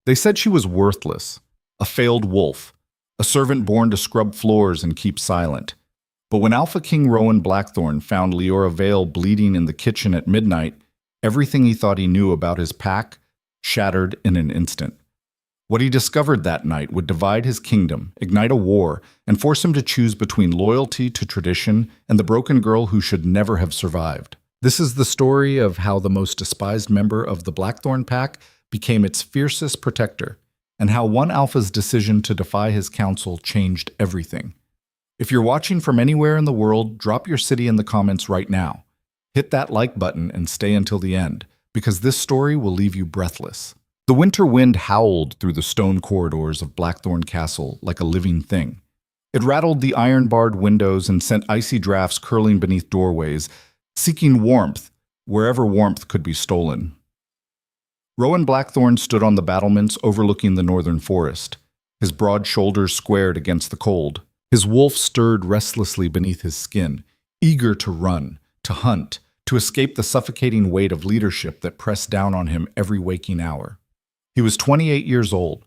They said she was worthless, a failed wolf, a servant born to scrub floors and keep silent. But when Alpha King Rowan Blackthorn found Leora Vale bleeding in the kitchen at midnight, everything he thought he knew about his pack shattered in an instant. What he discovered that night would divide his kingdom, ignite a war, and force him to choose between loyalty to tradition and the broken girl who should never have survived. This is the story of how the most despised member of the Blackthorn pack became its fiercest protector, and how one alpha's decision to defy his counsel changed everything. If you're watching from anywhere in the world, drop your city in the comments right now. Hit that like button and stay until the end, because this story will leave you breathless. The winter wind howled through the stone corridors of Blackthorn Castle like a living thing. It rattled the iron-barred windows and sent icy drafts curling beneath doorways, seeking warmth wherever warmth could be stolen. Rowan Blackthorn stood on the battlements overlooking the northern forest, his broad shoulders squared against the cold. His wolf stirred restlessly beneath his skin, eager to run, to hunt, to escape the suffocating weight of leadership that pressed down on him every waking hour. He was 28 years old,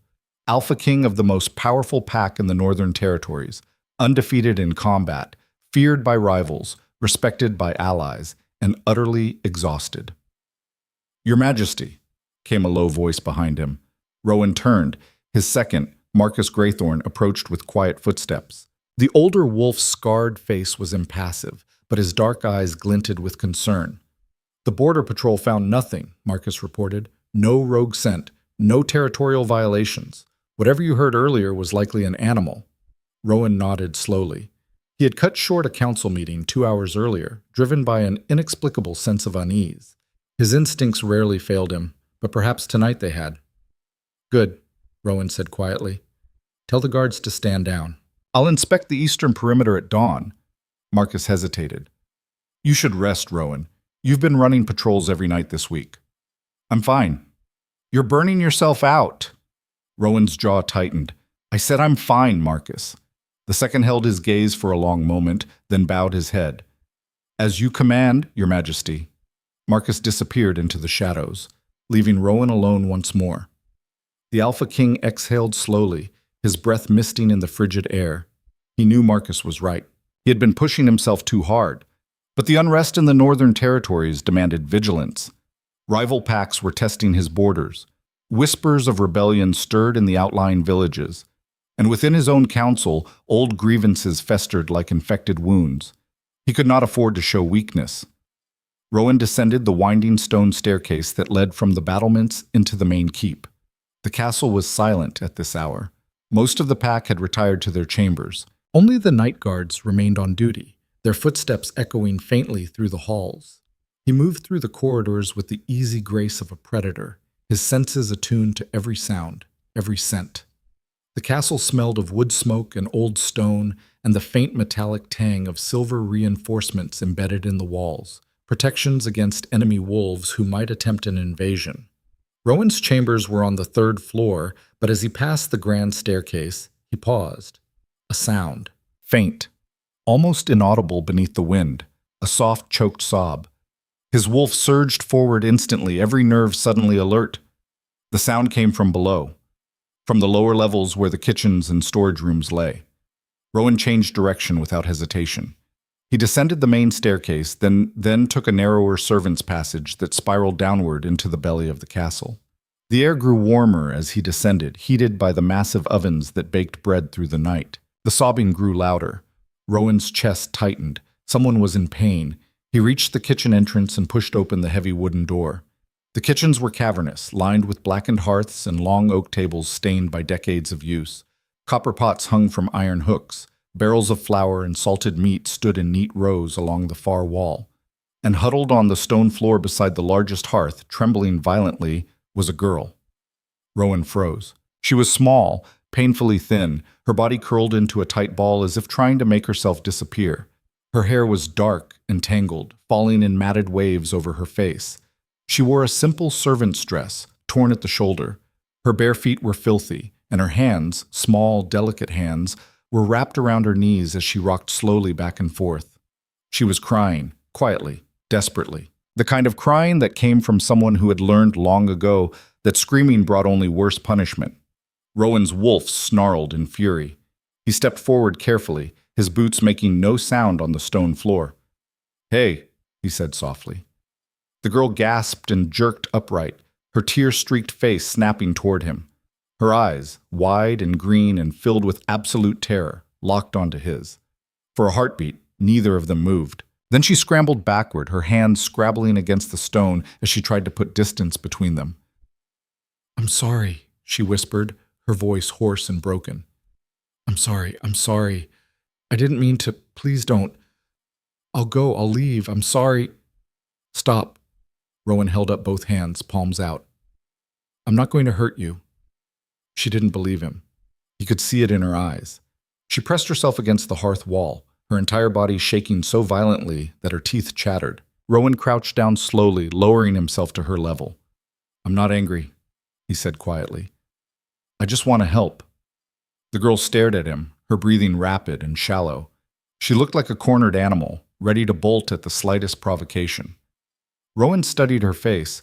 Alpha King of the most powerful pack in the Northern Territories, undefeated in combat, feared by rivals, respected by allies, and utterly exhausted. "Your Majesty," came a low voice behind him. Rowan turned. His second, Marcus Graythorn, approached with quiet footsteps. The older wolf's scarred face was impassive, but his dark eyes glinted with concern. "The Border Patrol found nothing," Marcus reported. "No rogue scent, no territorial violations. Whatever you heard earlier was likely an animal." Rowan nodded slowly. He had cut short a council meeting 2 hours earlier, driven by an inexplicable sense of unease. His instincts rarely failed him, but perhaps tonight they had. "Good," Rowan said quietly. "Tell the guards to stand down. I'll inspect the eastern perimeter at dawn." Marcus hesitated. "You should rest, Rowan. You've been running patrols every night this week." "I'm fine." "You're burning yourself out." Rowan's jaw tightened. "I said I'm fine, Marcus." The second held his gaze for a long moment, then bowed his head. "As you command, Your Majesty." Marcus disappeared into the shadows, leaving Rowan alone once more. The Alpha King exhaled slowly, his breath misting in the frigid air. He knew Marcus was right. He had been pushing himself too hard. But the unrest in the Northern Territories demanded vigilance. Rival packs were testing his borders. Whispers of rebellion stirred in the outlying villages. And within his own council, old grievances festered like infected wounds. He could not afford to show weakness. Rowan descended the winding stone staircase that led from the battlements into the main keep. The castle was silent at this hour. Most of the pack had retired to their chambers. Only the night guards remained on duty, their footsteps echoing faintly through the halls. He moved through the corridors with the easy grace of a predator, his senses attuned to every sound, every scent. The castle smelled of wood smoke and old stone and the faint metallic tang of silver reinforcements embedded in the walls, protections against enemy wolves who might attempt an invasion. Rowan's chambers were on the 3rd floor, but as he passed the grand staircase, he paused. A sound, faint, almost inaudible beneath the wind, a soft, choked sob. His wolf surged forward instantly, every nerve suddenly alert. The sound came from below, from the lower levels where the kitchens and storage rooms lay. Rowan changed direction without hesitation. He descended the main staircase, then took a narrower servants' passage that spiraled downward into the belly of the castle. The air grew warmer as he descended, heated by the massive ovens that baked bread through the night. The sobbing grew louder. Rowan's chest tightened. Someone was in pain. He reached the kitchen entrance and pushed open the heavy wooden door. The kitchens were cavernous, lined with blackened hearths and long oak tables stained by decades of use. Copper pots hung from iron hooks. Barrels of flour and salted meat stood in neat rows along the far wall. And huddled on the stone floor beside the largest hearth, trembling violently, was a girl. Rowan froze. She was small, painfully thin, her body curled into a tight ball as if trying to make herself disappear. Her hair was dark and tangled, falling in matted waves over her face. She wore a simple servant's dress, torn at the shoulder. Her bare feet were filthy, and her hands, small, delicate hands, were wrapped around her knees as she rocked slowly back and forth. She was crying, quietly, desperately. The kind of crying that came from someone who had learned long ago that screaming brought only worse punishment. Rowan's wolf snarled in fury. He stepped forward carefully, his boots making no sound on the stone floor. "Hey," he said softly. The girl gasped and jerked upright, her tear-streaked face snapping toward him. Her eyes, wide and green and filled with absolute terror, locked onto his. For a heartbeat, neither of them moved. Then she scrambled backward, her hands scrabbling against the stone as she tried to put distance between them. "I'm sorry," she whispered, her voice hoarse and broken. I'm sorry. I didn't mean to. Please don't. I'll leave. I'm sorry." "Stop." Rowan held up both hands, palms out. "I'm not going to hurt you." She didn't believe him. He could see it in her eyes. She pressed herself against the hearth wall, her entire body shaking so violently that her teeth chattered. Rowan crouched down slowly, lowering himself to her level. "I'm not angry," he said quietly. "I just want to help." The girl stared at him, her breathing rapid and shallow. She looked like a cornered animal, ready to bolt at the slightest provocation. Rowan studied her face.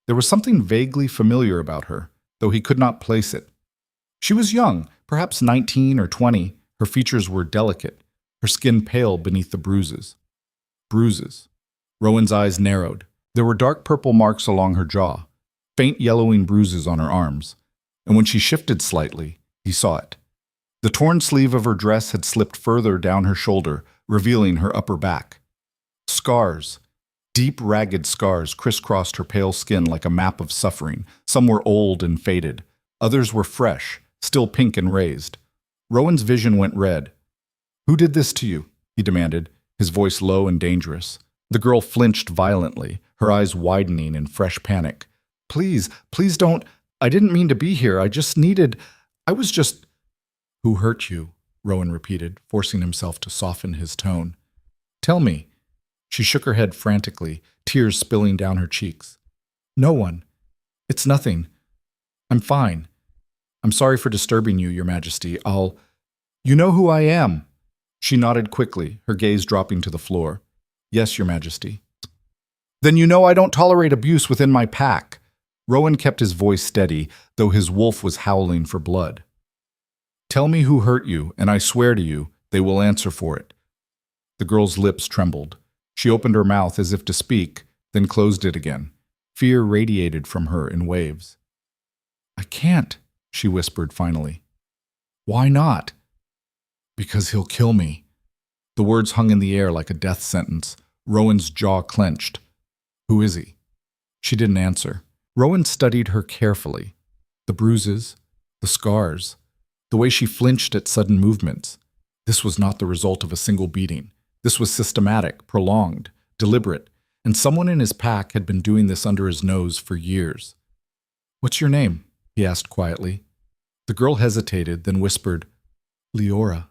There was something vaguely familiar about her, though he could not place it. She was young, perhaps 19 or 20. Her features were delicate, her skin pale beneath the bruises. Bruises. Rowan's eyes narrowed. There were dark purple marks along her jaw, faint yellowing bruises on her arms. And when she shifted slightly, he saw it. The torn sleeve of her dress had slipped further down her shoulder, revealing her upper back. Scars. Deep, ragged scars crisscrossed her pale skin like a map of suffering. Some were old and faded. Others were fresh, still pink and raised. Rowan's vision went red. "Who did this to you?" he demanded, his voice low and dangerous. The girl flinched violently, her eyes widening in fresh panic. Please don't. I didn't mean to be here. I was just..." "Who hurt you?" Rowan repeated, forcing himself to soften his tone. "Tell me." She shook her head frantically, tears spilling down her cheeks. "No one. It's nothing. I'm fine. I'm sorry for disturbing you, Your Majesty. You know who I am." She nodded quickly, her gaze dropping to the floor. "Yes, Your Majesty." "Then you know I don't tolerate abuse within my pack." Rowan kept his voice steady, though his wolf was howling for blood. "Tell me who hurt you, and I swear to you, they will answer for it." The girl's lips trembled. She opened her mouth as if to speak, then closed it again. Fear radiated from her in waves. "I can't," she whispered finally. "Why not?" "Because he'll kill me." The words hung in the air like a death sentence. Rowan's jaw clenched. "Who is he?" She didn't answer. Rowan studied her carefully. The bruises, the scars, the way she flinched at sudden movements. This was not the result of a single beating. This was systematic, prolonged, deliberate, and someone in his pack had been doing this under his nose for years. "What's your name?" he asked quietly. The girl hesitated, then whispered, "Leora.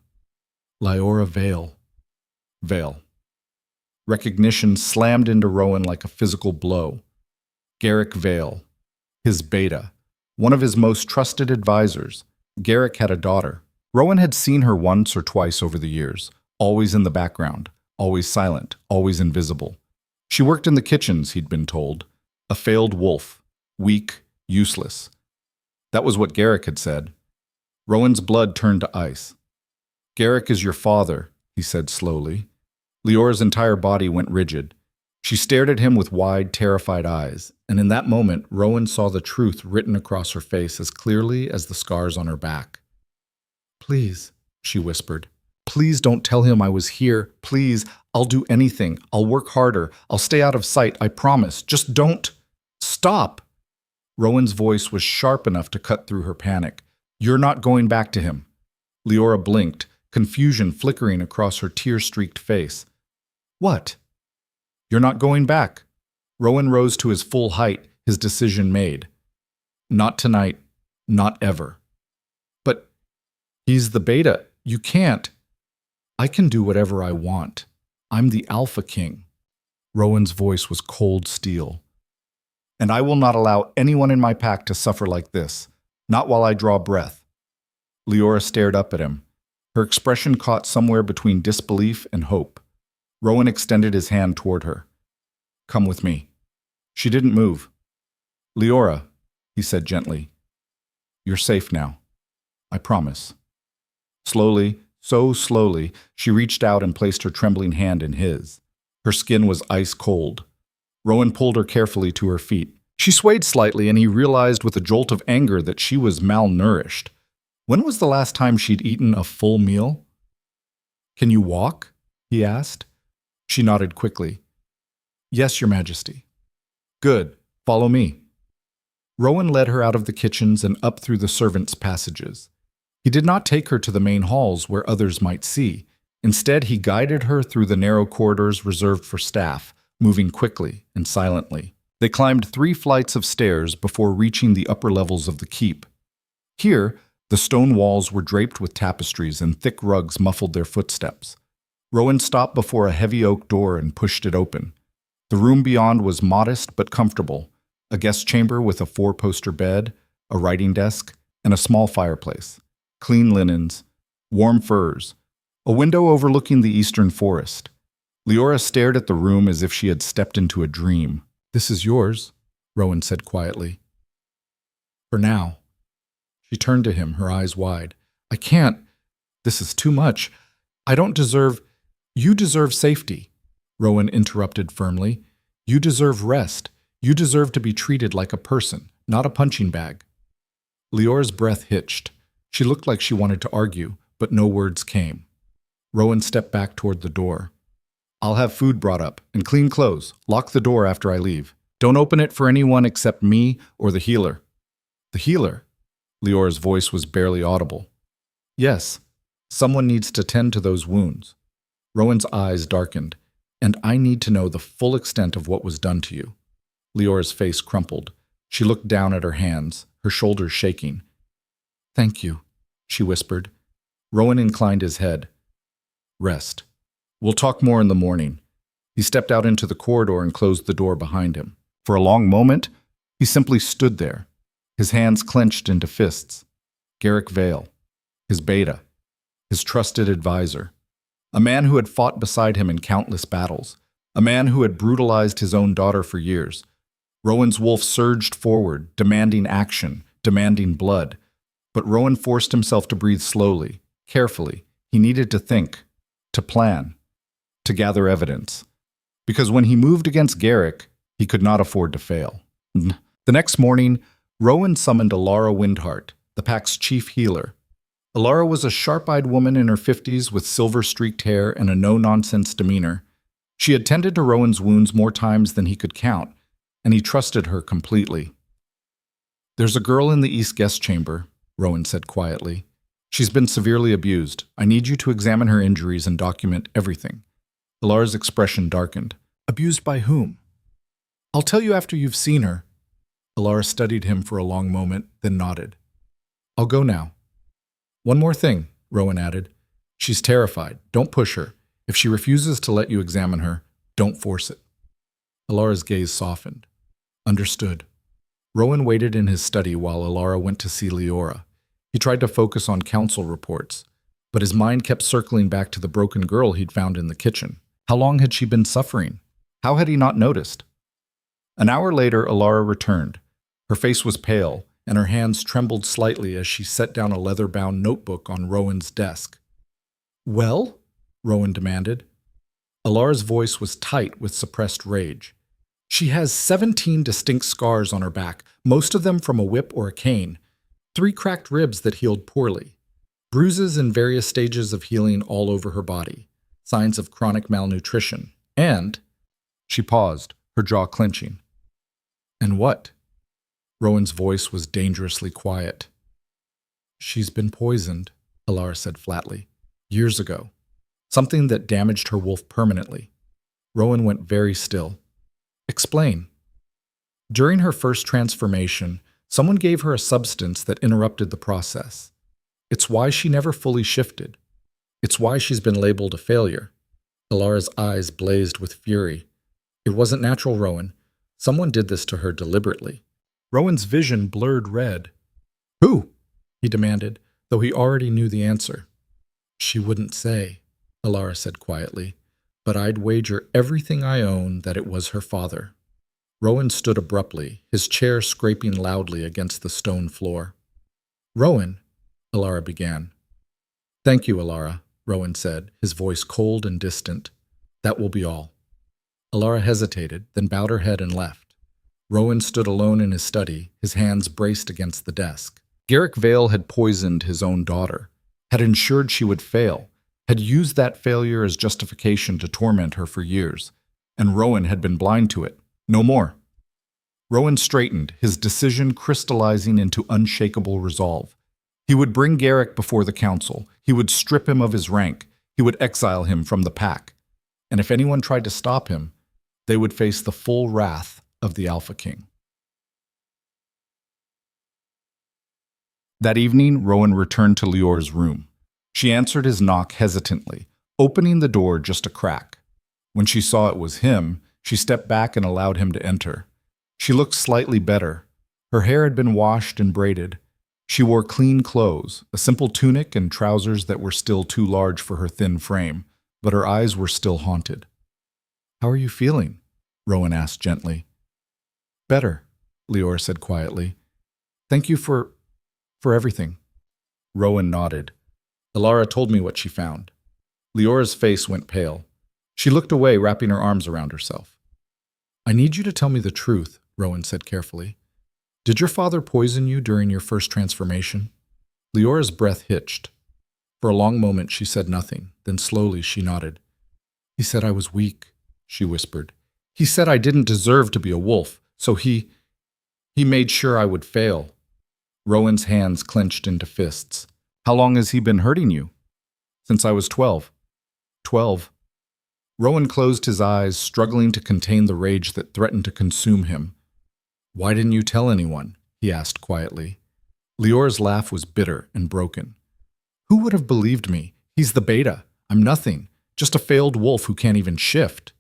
Lyora Vale." Vale. Recognition slammed into Rowan like a physical blow. Garrick Vale. His beta. One of his most trusted advisors. Garrick had a daughter. Rowan had seen her once or twice over the years, always in the background, always silent, always invisible. She worked in the kitchens, he'd been told. A failed wolf. Weak, useless. That was what Garrick had said. Rowan's blood turned to ice. "Garrick is your father," he said slowly. Leora's entire body went rigid. She stared at him with wide, terrified eyes, and in that moment, Rowan saw the truth written across her face as clearly as the scars on her back. "Please," she whispered. "Please don't tell him I was here. Please, I'll do anything. I'll work harder. I'll stay out of sight, I promise. Just don't. Stop." Rowan's voice was sharp enough to cut through her panic. "You're not going back to him." Leora blinked, confusion flickering across her tear-streaked face. "What?" "You're not going back." Rowan rose to his full height, his decision made. "Not tonight. Not ever." "But he's the beta. You can't." "I can do whatever I want. I'm the Alpha King." Rowan's voice was cold steel. "And I will not allow anyone in my pack to suffer like this. Not while I draw breath." Leora stared up at him. Her expression caught somewhere between disbelief and hope. Rowan extended his hand toward her. "Come with me." She didn't move. "Leora," he said gently. You're safe now. I promise. Slowly, so slowly, she reached out and placed her trembling hand in his. Her skin was ice cold. Rowan pulled her carefully to her feet. She swayed slightly, and he realized with a jolt of anger that she was malnourished. When was the last time she'd eaten a full meal? Can you walk? He asked. She nodded quickly. Yes, Your Majesty. Good. Follow me. Rowan led her out of the kitchens and up through the servants' passages. He did not take her to the main halls where others might see. Instead, he guided her through the narrow corridors reserved for staff, moving quickly and silently. They climbed 3 flights of stairs before reaching the upper levels of the keep. Here, the stone walls were draped with tapestries and thick rugs muffled their footsteps. Rowan stopped before a heavy oak door and pushed it open. The room beyond was modest but comfortable, a guest chamber with a 4-poster bed, a writing desk, and a small fireplace, clean linens, warm furs, a window overlooking the eastern forest. Leora stared at the room as if she had stepped into a dream. This is yours, Rowan said quietly. For now. She turned to him, her eyes wide. I can't. This is too much. I don't deserve. You deserve safety, Rowan interrupted firmly. You deserve rest. You deserve to be treated like a person, not a punching bag. Leora's breath hitched. She looked like she wanted to argue, but no words came. Rowan stepped back toward the door. I'll have food brought up, and clean clothes. Lock the door after I leave. Don't open it for anyone except me or the healer. The healer? Leora's voice was barely audible. Yes, someone needs to tend to those wounds. Rowan's eyes darkened. And I need to know the full extent of what was done to you. Leora's face crumpled. She looked down at her hands, her shoulders shaking. Thank you, she whispered. Rowan inclined his head. Rest. We'll talk more in the morning. He stepped out into the corridor and closed the door behind him. For a long moment, he simply stood there, his hands clenched into fists. Garrick Vale, his beta, his trusted advisor. A man who had fought beside him in countless battles. A man who had brutalized his own daughter for years. Rowan's wolf surged forward, demanding action, demanding blood. But Rowan forced himself to breathe slowly, carefully. He needed to think, to plan, to gather evidence. Because when he moved against Garrick, he could not afford to fail. The next morning, Rowan summoned Alara Windheart, the pack's chief healer. Alara was a sharp-eyed woman in her 50s with silver-streaked hair and a no-nonsense demeanor. She had tended to Rowan's wounds more times than he could count, and he trusted her completely. There's a girl in the East Guest Chamber, Rowan said quietly. She's been severely abused. I need you to examine her injuries and document everything. Alara's expression darkened. Abused by whom? I'll tell you after you've seen her. Alara studied him for a long moment, then nodded. I'll go now. One more thing, Rowan added. She's terrified. Don't push her. If she refuses to let you examine her, don't force it. Alara's gaze softened. Understood. Rowan waited in his study while Alara went to see Leora. He tried to focus on council reports, but his mind kept circling back to the broken girl he'd found in the kitchen. How long had she been suffering? How had he not noticed? An hour later, Alara returned. Her face was pale, and her hands trembled slightly as she set down a leather-bound notebook on Rowan's desk. Well? Rowan demanded. Alara's voice was tight with suppressed rage. She has 17 distinct scars on her back, most of them from a whip or a cane, 3 cracked ribs that healed poorly, bruises in various stages of healing all over her body, signs of chronic malnutrition, and... She paused, her jaw clenching. And what? Rowan's voice was dangerously quiet. She's been poisoned, Alara said flatly. Years ago. Something that damaged her wolf permanently. Rowan went very still. Explain. During her first transformation, someone gave her a substance that interrupted the process. It's why she never fully shifted. It's why she's been labeled a failure. Alara's eyes blazed with fury. It wasn't natural, Rowan. Someone did this to her deliberately. Rowan's vision blurred red. Who? He demanded, though he already knew the answer. She wouldn't say, Alara said quietly, but I'd wager everything I own that it was her father. Rowan stood abruptly, his chair scraping loudly against the stone floor. "Rowan," Alara began. "Thank you, Alara," Rowan said, his voice cold and distant. "That will be all." Alara hesitated, then bowed her head and left. Rowan stood alone in his study, his hands braced against the desk. Garrick Vale had poisoned his own daughter, had ensured she would fail, had used that failure as justification to torment her for years, and Rowan had been blind to it. No more. Rowan straightened, his decision crystallizing into unshakable resolve. He would bring Garrick before the council. He would strip him of his rank. He would exile him from the pack. And if anyone tried to stop him, they would face the full wrath of the Alpha King. That evening, Rowan returned to Lior's room. She answered his knock hesitantly, opening the door just a crack. When she saw it was him, she stepped back and allowed him to enter. She looked slightly better. Her hair had been washed and braided. She wore clean clothes, a simple tunic and trousers that were still too large for her thin frame, but her eyes were still haunted. "How are you feeling?" Rowan asked gently. "Better," Lior said quietly. "Thank you for everything." Rowan nodded. Alara told me what she found. Lior's face went pale. She looked away, wrapping her arms around herself. "I need you to tell me the truth," Rowan said carefully. "Did your father poison you during your first transformation?" Lior's breath hitched. For a long moment she said nothing, then slowly she nodded. "He said I was weak," she whispered. "He said I didn't deserve to be a wolf, so he made sure I would fail." Rowan's hands clenched into fists. "How long has he been hurting you?" "Since I was 12. 12. Rowan closed his eyes, struggling to contain the rage that threatened to consume him. "Why didn't you tell anyone?" he asked quietly. Lior's laugh was bitter and broken. "Who would have believed me? He's the beta. I'm nothing. Just a failed wolf who can't even shift."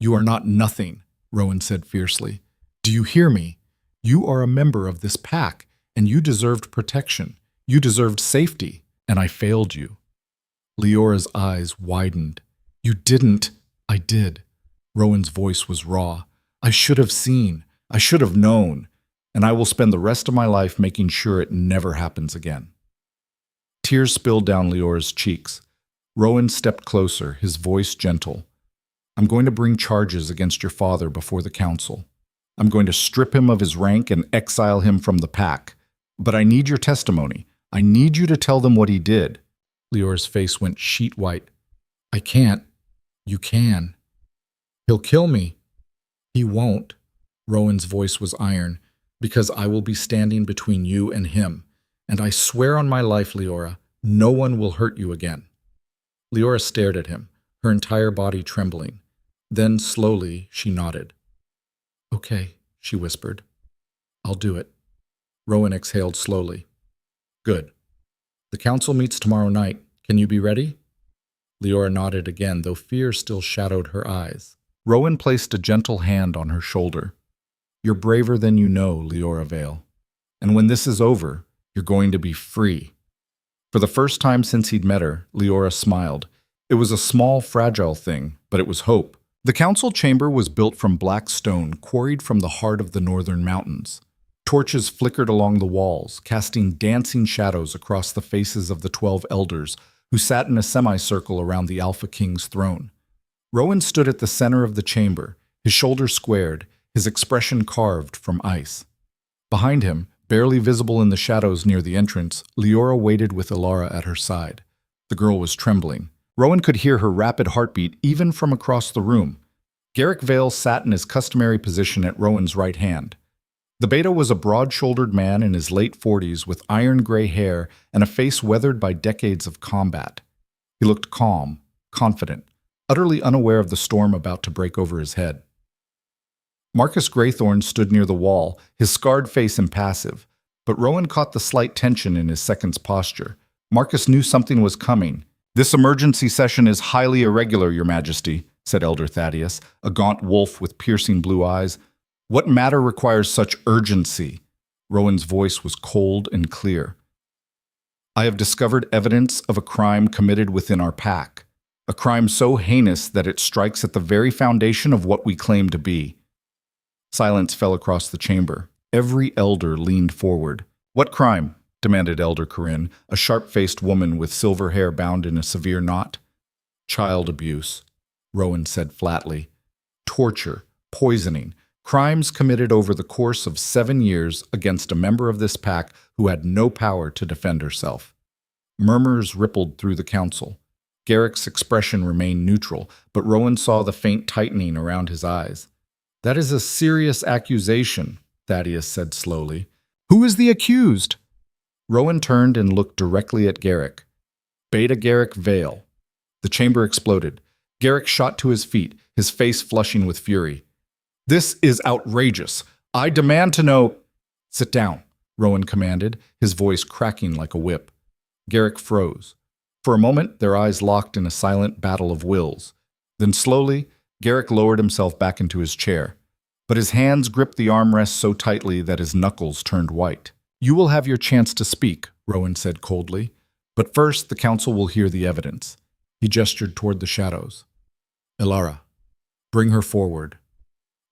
"You are not nothing," Rowan said fiercely. "Do you hear me? You are a member of this pack, and you deserved protection. You deserved safety, and I failed you." Lior's eyes widened. "You didn't." "I did." Rowan's voice was raw. "I should have seen. I should have known. And I will spend the rest of my life making sure it never happens again." Tears spilled down Lior's cheeks. Rowan stepped closer, his voice gentle. "I'm going to bring charges against your father before the council. I'm going to strip him of his rank and exile him from the pack. But I need your testimony. I need you to tell them what he did." Lior's face went sheet white. "I can't." "You can." "He'll kill me." "He won't." Rowan's voice was iron. "Because I will be standing between you and him. And I swear on my life, Leora, no one will hurt you again." Leora stared at him, her entire body trembling. Then, slowly, she nodded. "Okay," she whispered. "I'll do it." Rowan exhaled slowly. "Good. The council meets tomorrow night. Can you be ready?" Leora nodded again, though fear still shadowed her eyes. Rowan placed a gentle hand on her shoulder. "You're braver than you know, Leora Vale. And when this is over, you're going to be free." For the first time since he'd met her, Leora smiled. It was a small, fragile thing, but it was hope. The council chamber was built from black stone quarried from the heart of the northern mountains. Torches flickered along the walls, casting dancing shadows across the faces of the 12 elders who sat in a semicircle around the Alpha King's throne. Rowan stood at the center of the chamber, his shoulders squared, his expression carved from ice. Behind him, barely visible in the shadows near the entrance, Leora waited with Alara at her side. The girl was trembling. Rowan could hear her rapid heartbeat even from across the room. Garrick Vale sat in his customary position at Rowan's right hand. The beta was a broad-shouldered man in his late 40s with iron-gray hair and a face weathered by decades of combat. He looked calm, confident, utterly unaware of the storm about to break over his head. Marcus Graythorn stood near the wall, his scarred face impassive, but Rowan caught the slight tension in his second's posture. Marcus knew something was coming. "This emergency session is highly irregular, Your Majesty," said Elder Thaddeus, a gaunt wolf with piercing blue eyes. "What matter requires such urgency?" Rowan's voice was cold and clear. "I have discovered evidence of a crime committed within our pack, a crime so heinous that it strikes at the very foundation of what we claim to be." Silence fell across the chamber. Every elder leaned forward. "What crime?" demanded Elder Corinne, a sharp-faced woman with silver hair bound in a severe knot. "Child abuse," Rowan said flatly. "Torture, poisoning, crimes committed over the course of 7 years against a member of this pack who had no power to defend herself." Murmurs rippled through the council. Garrick's expression remained neutral, but Rowan saw the faint tightening around his eyes. "That is a serious accusation," Thaddeus said slowly. "Who is the accused?" Rowan turned and looked directly at Garrick. "Beta Garrick Vale." The chamber exploded. Garrick shot to his feet, his face flushing with fury. "This is outrageous. I demand to know—" "Sit down," Rowan commanded, his voice cracking like a whip. Garrick froze. For a moment, their eyes locked in a silent battle of wills. Then slowly, Garrick lowered himself back into his chair. But his hands gripped the armrest so tightly that his knuckles turned white. "You will have your chance to speak," Rowan said coldly. "But first, the council will hear the evidence." He gestured toward the shadows. "Elara, bring her forward."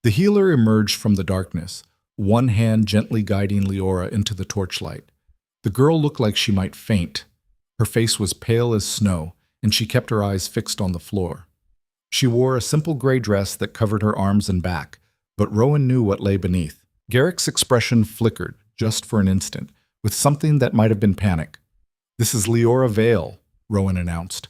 The healer emerged from the darkness, one hand gently guiding Leora into the torchlight. The girl looked like she might faint. Her face was pale as snow, and she kept her eyes fixed on the floor. She wore a simple gray dress that covered her arms and back, but Rowan knew what lay beneath. Garrick's expression flickered, just for an instant, with something that might have been panic. "This is Leora Vale," Rowan announced,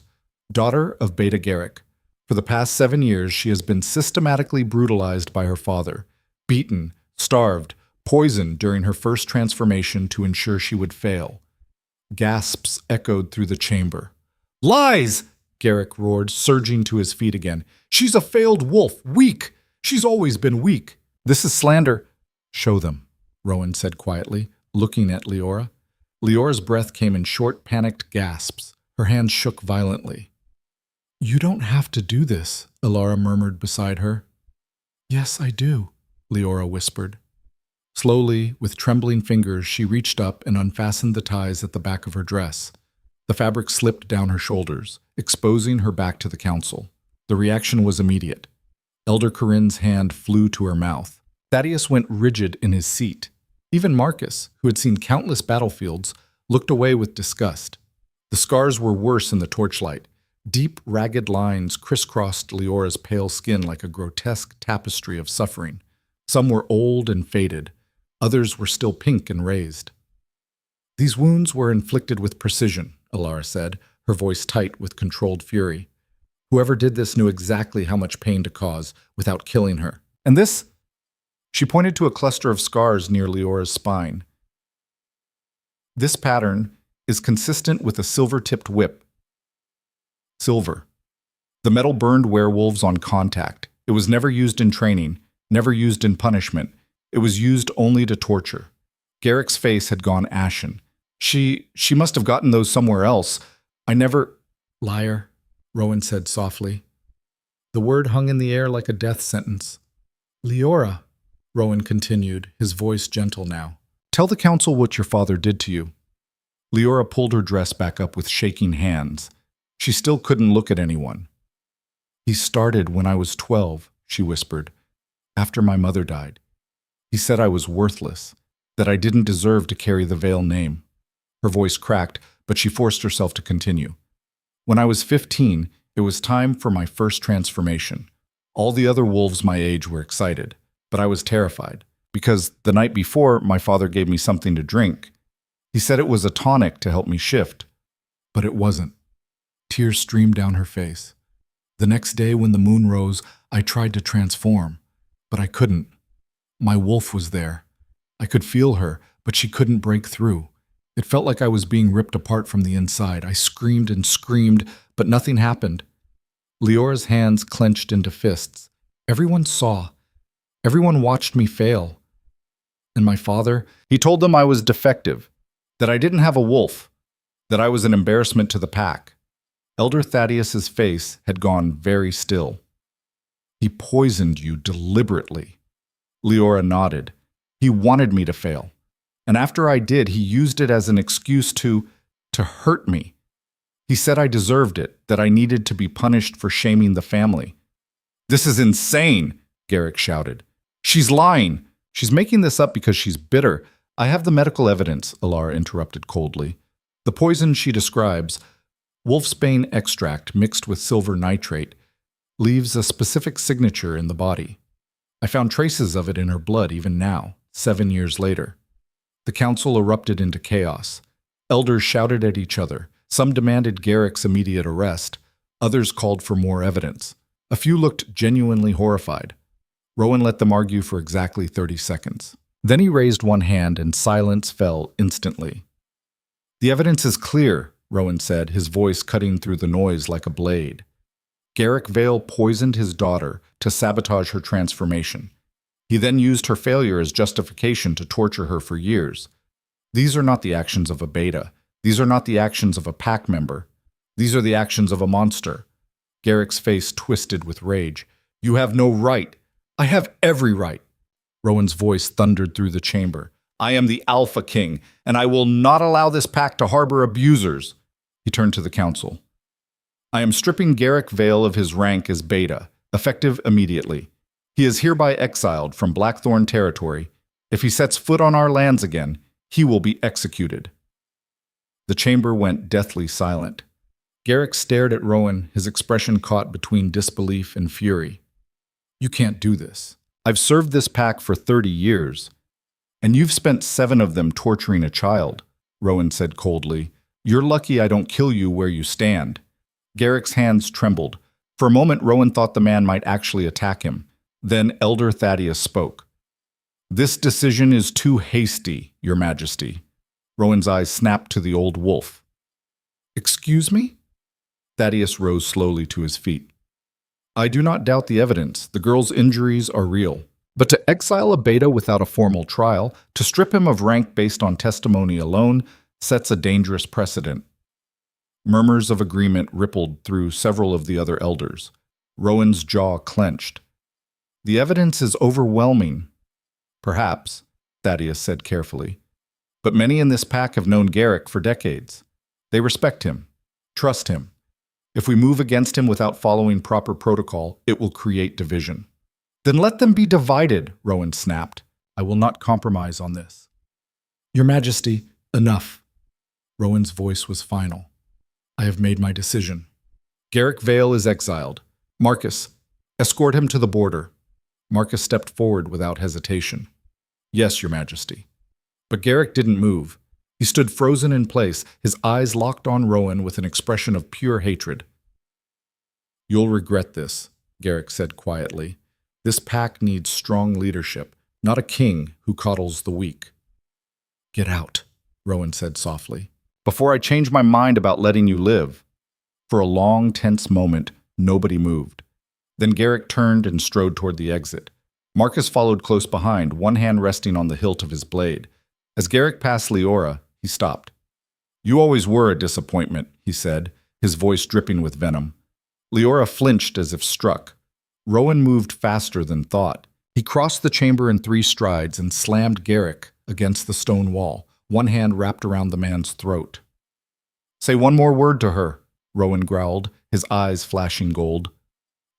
"daughter of Beta Garrick. For the past 7 years, she has been systematically brutalized by her father, beaten, starved, poisoned during her first transformation to ensure she would fail." Gasps echoed through the chamber. "Lies!" Garrick roared, surging to his feet again. "She's a failed wolf, weak. She's always been weak. This is slander." "Show them," Rowan said quietly, looking at Leora. Leora's breath came in short, panicked gasps. Her hands shook violently. "You don't have to do this," Elara murmured beside her. "Yes, I do," Leora whispered. Slowly, with trembling fingers, she reached up and unfastened the ties at the back of her dress. The fabric slipped down her shoulders, exposing her back to the council. The reaction was immediate. Elder Corinne's hand flew to her mouth. Thaddeus went rigid in his seat. Even Marcus, who had seen countless battlefields, looked away with disgust. The scars were worse in the torchlight. Deep, ragged lines crisscrossed Leora's pale skin like a grotesque tapestry of suffering. Some were old and faded. Others were still pink and raised. "These wounds were inflicted with precision," Elara said, her voice tight with controlled fury. "Whoever did this knew exactly how much pain to cause without killing her. And this—" She pointed to a cluster of scars near Leora's spine. "This pattern is consistent with a silver-tipped whip." Silver. The metal burned werewolves on contact. It was never used in training, never used in punishment. It was used only to torture. Garrick's face had gone ashen. She must have gotten those somewhere else. I never—" "Liar," Rowan said softly. The word hung in the air like a death sentence. "Leora," Rowan continued, his voice gentle now, "tell the council what your father did to you." Leora pulled her dress back up with shaking hands. She still couldn't look at anyone. "He started when I was 12, she whispered, "after my mother died. He said I was worthless, that I didn't deserve to carry the Vale name." Her voice cracked, but she forced herself to continue. "When I was 15, it was time for my first transformation. All the other wolves my age were excited, but I was terrified, because the night before, my father gave me something to drink. He said it was a tonic to help me shift, but it wasn't." Tears streamed down her face. "The next day when the moon rose, I tried to transform, but I couldn't. My wolf was there. I could feel her, but she couldn't break through. It felt like I was being ripped apart from the inside. I screamed and screamed, but nothing happened." Leora's hands clenched into fists. "Everyone saw. Everyone watched me fail. And my father, he told them I was defective, that I didn't have a wolf, that I was an embarrassment to the pack." Elder Thaddeus's face had gone very still. "He poisoned you deliberately." Leora nodded. "He wanted me to fail. And after I did, he used it as an excuse to hurt me. He said I deserved it, that I needed to be punished for shaming the family." "This is insane," Garrick shouted. She's lying. She's making this up because she's bitter. I have the medical evidence, Alara interrupted coldly. The poison she describes, wolfsbane extract mixed with silver nitrate, leaves a specific signature in the body. I found traces of it in her blood even now, 7 years later. The council erupted into chaos. Elders shouted at each other. Some demanded Garrick's immediate arrest. Others called for more evidence. A few looked genuinely horrified. Rowan let them argue for exactly 30 seconds. Then he raised one hand and silence fell instantly. The evidence is clear, Rowan said, his voice cutting through the noise like a blade. Garrick Vale poisoned his daughter to sabotage her transformation. He then used her failure as justification to torture her for years. These are not the actions of a beta. These are not the actions of a pack member. These are the actions of a monster. Garrick's face twisted with rage. You have no right. I have every right. Rowan's voice thundered through the chamber. I am the Alpha King, and I will not allow this pack to harbor abusers. He turned to the council. I am stripping Garrick Vale of his rank as beta, effective immediately. He is hereby exiled from Blackthorn territory. If he sets foot on our lands again, he will be executed. The chamber went deathly silent. Garrick stared at Rowan, his expression caught between disbelief and fury. You can't do this. I've served this pack for 30 years, and you've spent 7 of them torturing a child, Rowan said coldly. You're lucky I don't kill you where you stand. Garrick's hands trembled. For a moment, Rowan thought the man might actually attack him. Then Elder Thaddeus spoke. This decision is too hasty, Your Majesty. Rowan's eyes snapped to the old wolf. Excuse me? Thaddeus rose slowly to his feet. I do not doubt the evidence. The girl's injuries are real. But to exile a beta without a formal trial, to strip him of rank based on testimony alone, sets a dangerous precedent. Murmurs of agreement rippled through several of the other elders. Rowan's jaw clenched. The evidence is overwhelming. Perhaps, Thaddeus said carefully. But many in this pack have known Garrick for decades. They respect him, trust him. If we move against him without following proper protocol, it will create division. Then let them be divided, Rowan snapped. I will not compromise on this. Your Majesty, enough. Rowan's voice was final. I have made my decision. Garrick Vale is exiled. Marcus, escort him to the border. Marcus stepped forward without hesitation. Yes, Your Majesty. But Garrick didn't move. He stood frozen in place, his eyes locked on Rowan with an expression of pure hatred. You'll regret this, Garrick said quietly. This pack needs strong leadership, not a king who coddles the weak. Get out, Rowan said softly, before I change my mind about letting you live. For a long, tense moment, nobody moved. Then Garrick turned and strode toward the exit. Marcus followed close behind, one hand resting on the hilt of his blade. As Garrick passed Leora, he stopped. You always were a disappointment, he said, his voice dripping with venom. Leora flinched as if struck. Rowan moved faster than thought. He crossed the chamber in 3 strides and slammed Garrick against the stone wall, one hand wrapped around the man's throat. Say one more word to her, Rowan growled, his eyes flashing gold.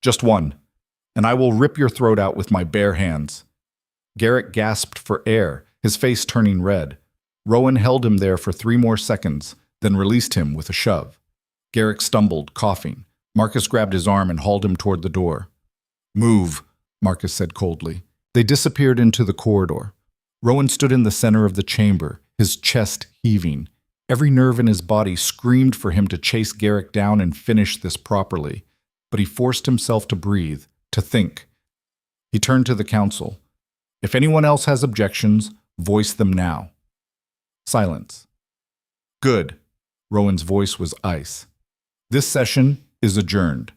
Just one, and I will rip your throat out with my bare hands. Garrick gasped for air, his face turning red. Rowan held him there for 3 more seconds, then released him with a shove. Garrick stumbled, coughing. Marcus grabbed his arm and hauled him toward the door. Move, Marcus said coldly. They disappeared into the corridor. Rowan stood in the center of the chamber, his chest heaving. Every nerve in his body screamed for him to chase Garrick down and finish this properly. But he forced himself to breathe, to think. He turned to the council. If anyone else has objections, voice them now. Silence. Good. Rowan's voice was ice. This session is adjourned.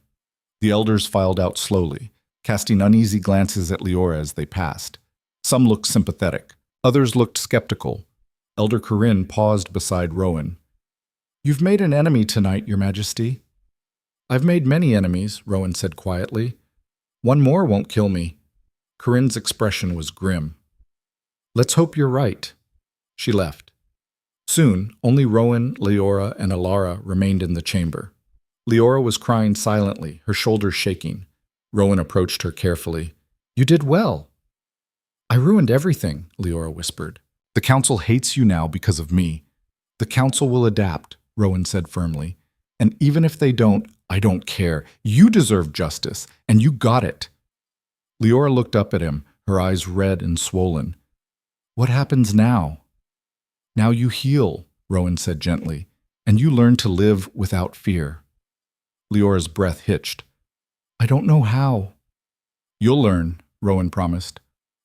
The elders filed out slowly, casting uneasy glances at Leora as they passed. Some looked sympathetic. Others looked skeptical. Elder Corinne paused beside Rowan. You've made an enemy tonight, Your Majesty. I've made many enemies, Rowan said quietly. One more won't kill me. Corinne's expression was grim. Let's hope you're right. She left. Soon, only Rowan, Leora, and Alara remained in the chamber. Leora was crying silently, her shoulders shaking. Rowan approached her carefully. You did well. I ruined everything, Leora whispered. The council hates you now because of me. The council will adapt, Rowan said firmly. And even if they don't, I don't care. You deserve justice, and you got it. Leora looked up at him, her eyes red and swollen. What happens now? Now you heal, Rowan said gently, and you learn to live without fear. Leora's breath hitched. I don't know how. You'll learn, Rowan promised.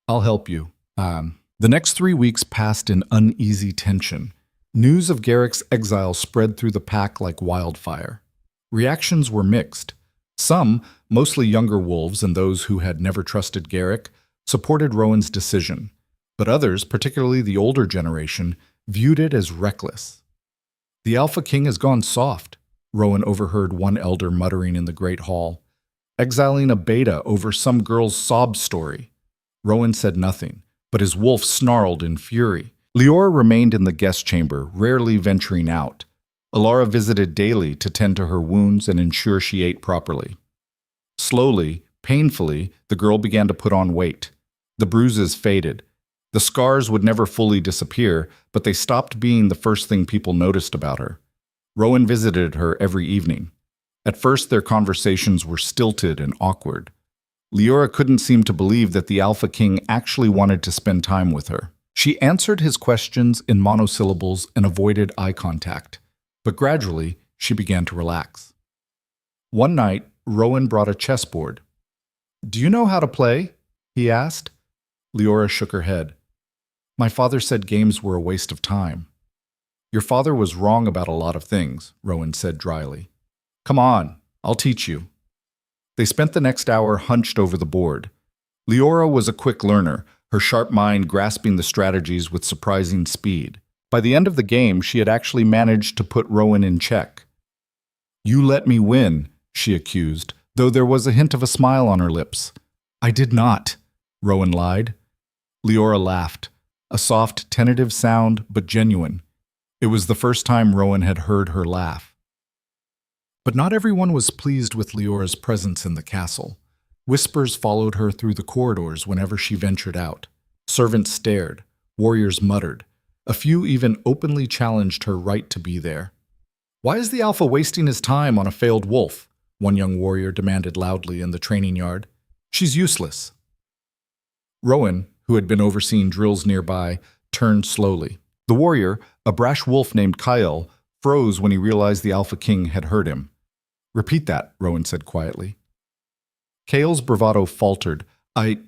I'll help you. The next 3 weeks passed in uneasy tension. News of Garrick's exile spread through the pack like wildfire. Reactions were mixed. Some, mostly younger wolves and those who had never trusted Garrick, supported Rowan's decision, but others, particularly the older generation, viewed it as reckless. The Alpha King has gone soft, Rowan overheard one elder muttering in the Great Hall, exiling a beta over some girl's sob story. Rowan said nothing, but his wolf snarled in fury. Leora remained in the guest chamber, rarely venturing out. Alara visited daily to tend to her wounds and ensure she ate properly. Slowly, painfully, the girl began to put on weight. The bruises faded. The scars would never fully disappear, but they stopped being the first thing people noticed about her. Rowan visited her every evening. At first, their conversations were stilted and awkward. Leora couldn't seem to believe that the Alpha King actually wanted to spend time with her. She answered his questions in monosyllables and avoided eye contact, but gradually she began to relax. One night, Rowan brought a chessboard. Do you know how to play? He asked. Leora shook her head. My father said games were a waste of time. Your father was wrong about a lot of things, Rowan said dryly. Come on, I'll teach you. They spent the next hour hunched over the board. Leora was a quick learner, her sharp mind grasping the strategies with surprising speed. By the end of the game, she had actually managed to put Rowan in check. You let me win, she accused, though there was a hint of a smile on her lips. I did not, Rowan lied. Leora laughed, a soft, tentative sound, but genuine. It was the first time Rowan had heard her laugh. But not everyone was pleased with Leora's presence in the castle. Whispers followed her through the corridors whenever she ventured out. Servants stared. Warriors muttered. A few even openly challenged her right to be there. Why is the Alpha wasting his time on a failed wolf? One young warrior demanded loudly in the training yard. She's useless. Rowan, who had been overseeing drills nearby, turned slowly. The warrior, a brash wolf named Kyle, froze when he realized the Alpha King had heard him. Repeat that, Rowan said quietly. Kale's bravado faltered. I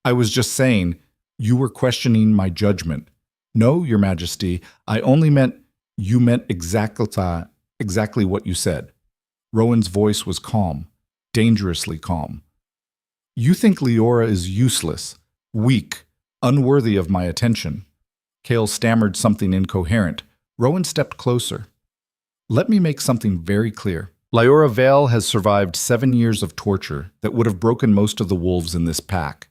was just saying, you were questioning my judgment. No, Your Majesty, I only meant you meant exactly what you said. Rowan's voice was calm, dangerously calm. You think Leora is useless, weak, unworthy of my attention. Kale stammered something incoherent. Rowan stepped closer. Let me make something very clear. Leora Vale has survived 7 years of torture that would have broken most of the wolves in this pack.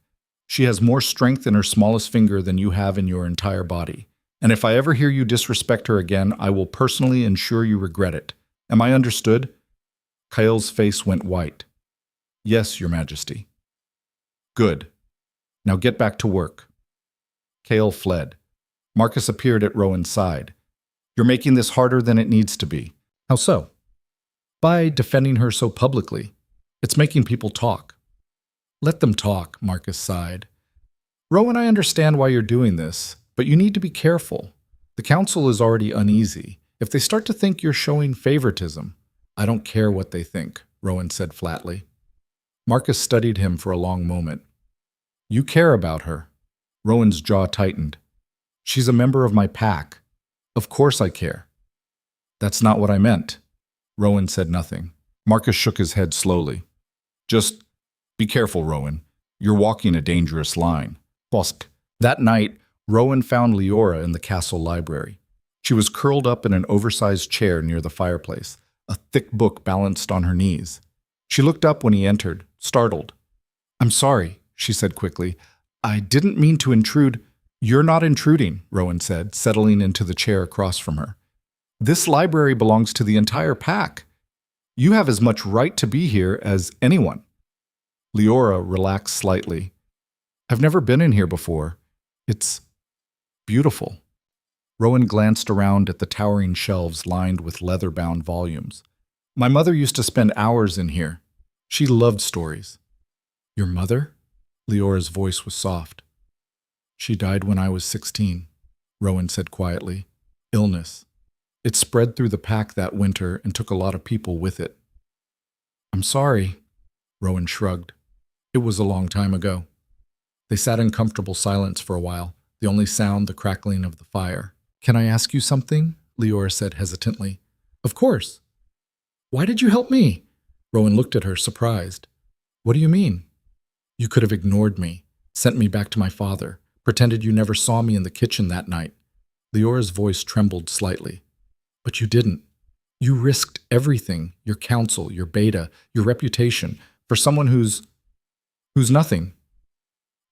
She has more strength in her smallest finger than you have in your entire body. And if I ever hear you disrespect her again, I will personally ensure you regret it. Am I understood? Kyle's face went white. Yes, Your Majesty. Good. Now get back to work. Kale fled. Marcus appeared at Rowan's side. You're making this harder than it needs to be. How so? By defending her so publicly. It's making people talk. Let them talk, Marcus sighed. Rowan, I understand why you're doing this, but you need to be careful. The council is already uneasy. If they start to think you're showing favoritism, I don't care what they think, Rowan said flatly. Marcus studied him for a long moment. You care about her. Rowan's jaw tightened. She's a member of my pack. Of course I care. That's not what I meant. Rowan said nothing. Marcus shook his head slowly. Just be careful, Rowan. You're walking a dangerous line. Bosk. That night, Rowan found Leora in the castle library. She was curled up in an oversized chair near the fireplace, a thick book balanced on her knees. She looked up when he entered, startled. I'm sorry, she said quickly. I didn't mean to intrude. You're not intruding, Rowan said, settling into the chair across from her. This library belongs to the entire pack. You have as much right to be here as anyone. Leora relaxed slightly. I've never been in here before. It's beautiful. Rowan glanced around at the towering shelves lined with leather-bound volumes. My mother used to spend hours in here. She loved stories. Your mother? Leora's voice was soft. She died when I was 16, Rowan said quietly. Illness. It spread through the pack that winter and took a lot of people with it. I'm sorry, Rowan shrugged. It was a long time ago. They sat in comfortable silence for a while, the only sound the crackling of the fire. Can I ask you something? Leora said hesitantly. Of course. Why did you help me? Rowan looked at her, surprised. What do you mean? You could have ignored me, sent me back to my father, pretended you never saw me in the kitchen that night. Leora's voice trembled slightly. But you didn't. You risked everything, your counsel, your beta, your reputation, for someone who's nothing.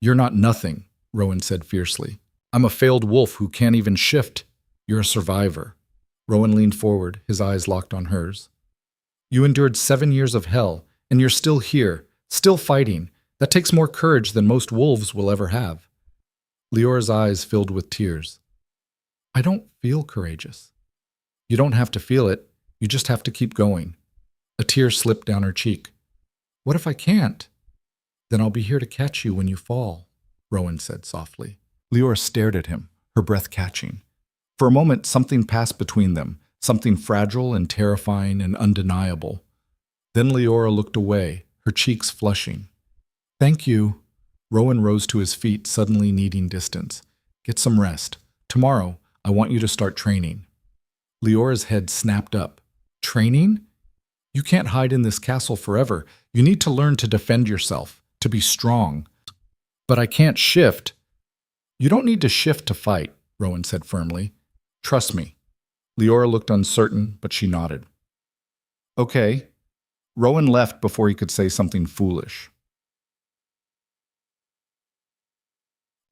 You're not nothing, Rowan said fiercely. I'm a failed wolf who can't even shift. You're a survivor. Rowan leaned forward, his eyes locked on hers. You endured 7 years of hell, and you're still here, still fighting. That takes more courage than most wolves will ever have. Leora's eyes filled with tears. I don't feel courageous. You don't have to feel it. You just have to keep going. A tear slipped down her cheek. What if I can't? Then I'll be here to catch you when you fall, Rowan said softly. Leora stared at him, her breath catching. For a moment, something passed between them, something fragile and terrifying and undeniable. Then Leora looked away, her cheeks flushing. Thank you. Rowan rose to his feet, suddenly needing distance. Get some rest. Tomorrow, I want you to start training. Leora's head snapped up. Training? You can't hide in this castle forever. You need to learn to defend yourself, to be strong. But I can't shift. You don't need to shift to fight, Rowan said firmly. Trust me. Leora looked uncertain, but she nodded. Okay. Rowan left before he could say something foolish.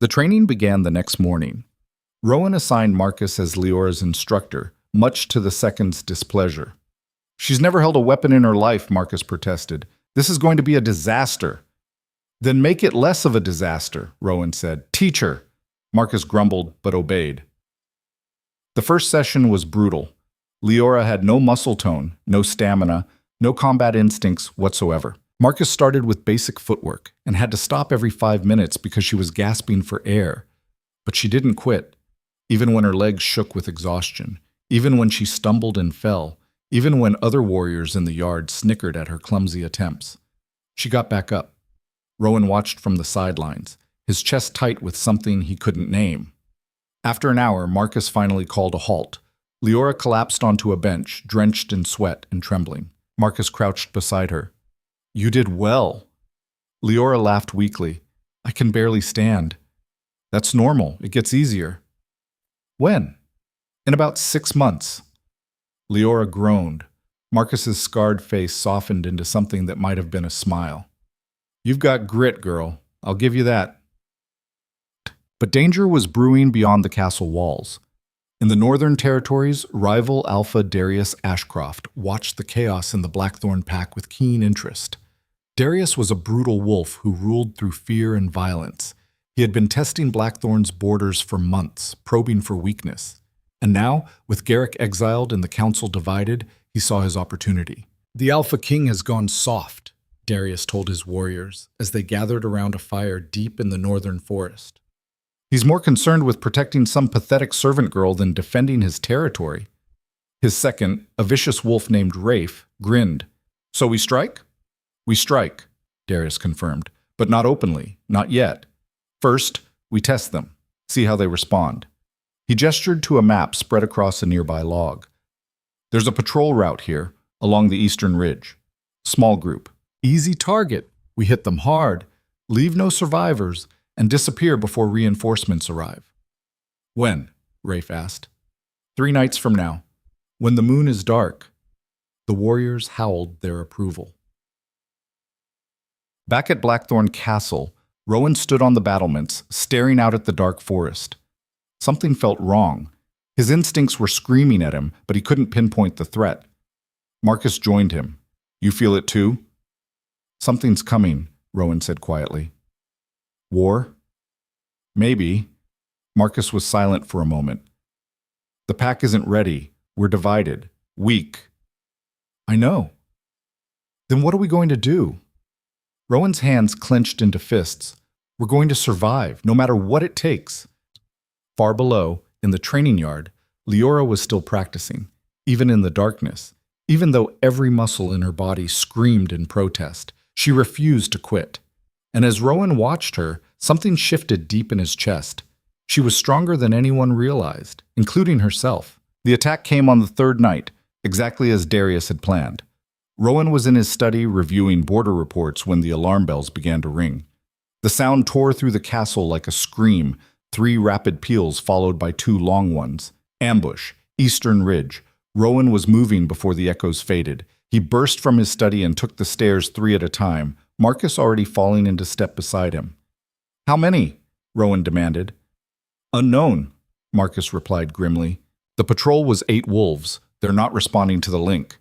The training began the next morning. Rowan assigned Marcus as Leora's instructor, much to the second's displeasure. She's never held a weapon in her life, Marcus protested. This is going to be a disaster. Then make it less of a disaster, Rowan said. Teach her. Marcus grumbled, but obeyed. The first session was brutal. Leora had no muscle tone, no stamina, no combat instincts whatsoever. Marcus started with basic footwork and had to stop every 5 minutes because she was gasping for air. But she didn't quit, even when her legs shook with exhaustion, even when she stumbled and fell, even when other warriors in the yard snickered at her clumsy attempts. She got back up. Rowan watched from the sidelines, his chest tight with something he couldn't name. After an hour, Marcus finally called a halt. Leora collapsed onto a bench, drenched in sweat and trembling. Marcus crouched beside her. You did well. Leora laughed weakly. I can barely stand. That's normal. It gets easier. When? In about 6 months. Leora groaned. Marcus's scarred face softened into something that might have been a smile. You've got grit, girl. I'll give you that. But danger was brewing beyond the castle walls. In the northern territories, rival Alpha Darius Ashcroft watched the chaos in the Blackthorn pack with keen interest. Darius was a brutal wolf who ruled through fear and violence. He had been testing Blackthorn's borders for months, probing for weakness. And now, with Garrick exiled and the council divided, he saw his opportunity. The Alpha King has gone soft, Darius told his warriors as they gathered around a fire deep in the northern forest. He's more concerned with protecting some pathetic servant girl than defending his territory. His second, a vicious wolf named Rafe, grinned. So we strike? We strike, Darius confirmed, but not openly, not yet. First, we test them, see how they respond. He gestured to a map spread across a nearby log. There's a patrol route here, along the eastern ridge. Small group. Easy target. We hit them hard, leave no survivors, and disappear before reinforcements arrive. When? Rafe asked. 3 nights from now, when the moon is dark. The warriors howled their approval. Back at Blackthorn Castle, Rowan stood on the battlements, staring out at the dark forest. Something felt wrong. His instincts were screaming at him, but he couldn't pinpoint the threat. Marcus joined him. You feel it too? Something's coming, Rowan said quietly. War? Maybe. Marcus was silent for a moment. The pack isn't ready. We're divided. Weak. I know. Then what are we going to do? Rowan's hands clenched into fists. We're going to survive, no matter what it takes. Far below, in the training yard, Leora was still practicing, even in the darkness. Even though every muscle in her body screamed in protest, she refused to quit. And as Rowan watched her, something shifted deep in his chest. She was stronger than anyone realized, including herself. The attack came on the third night, exactly as Darius had planned. Rowan was in his study reviewing border reports when the alarm bells began to ring. The sound tore through the castle like a scream, 3 rapid peals followed by 2 long ones. Ambush, Eastern Ridge. Rowan was moving before the echoes faded. He burst from his study and took the stairs 3 at a time, Marcus already falling into step beside him. How many? Rowan demanded. Unknown, Marcus replied grimly. The patrol was 8 wolves. They're not responding to the link.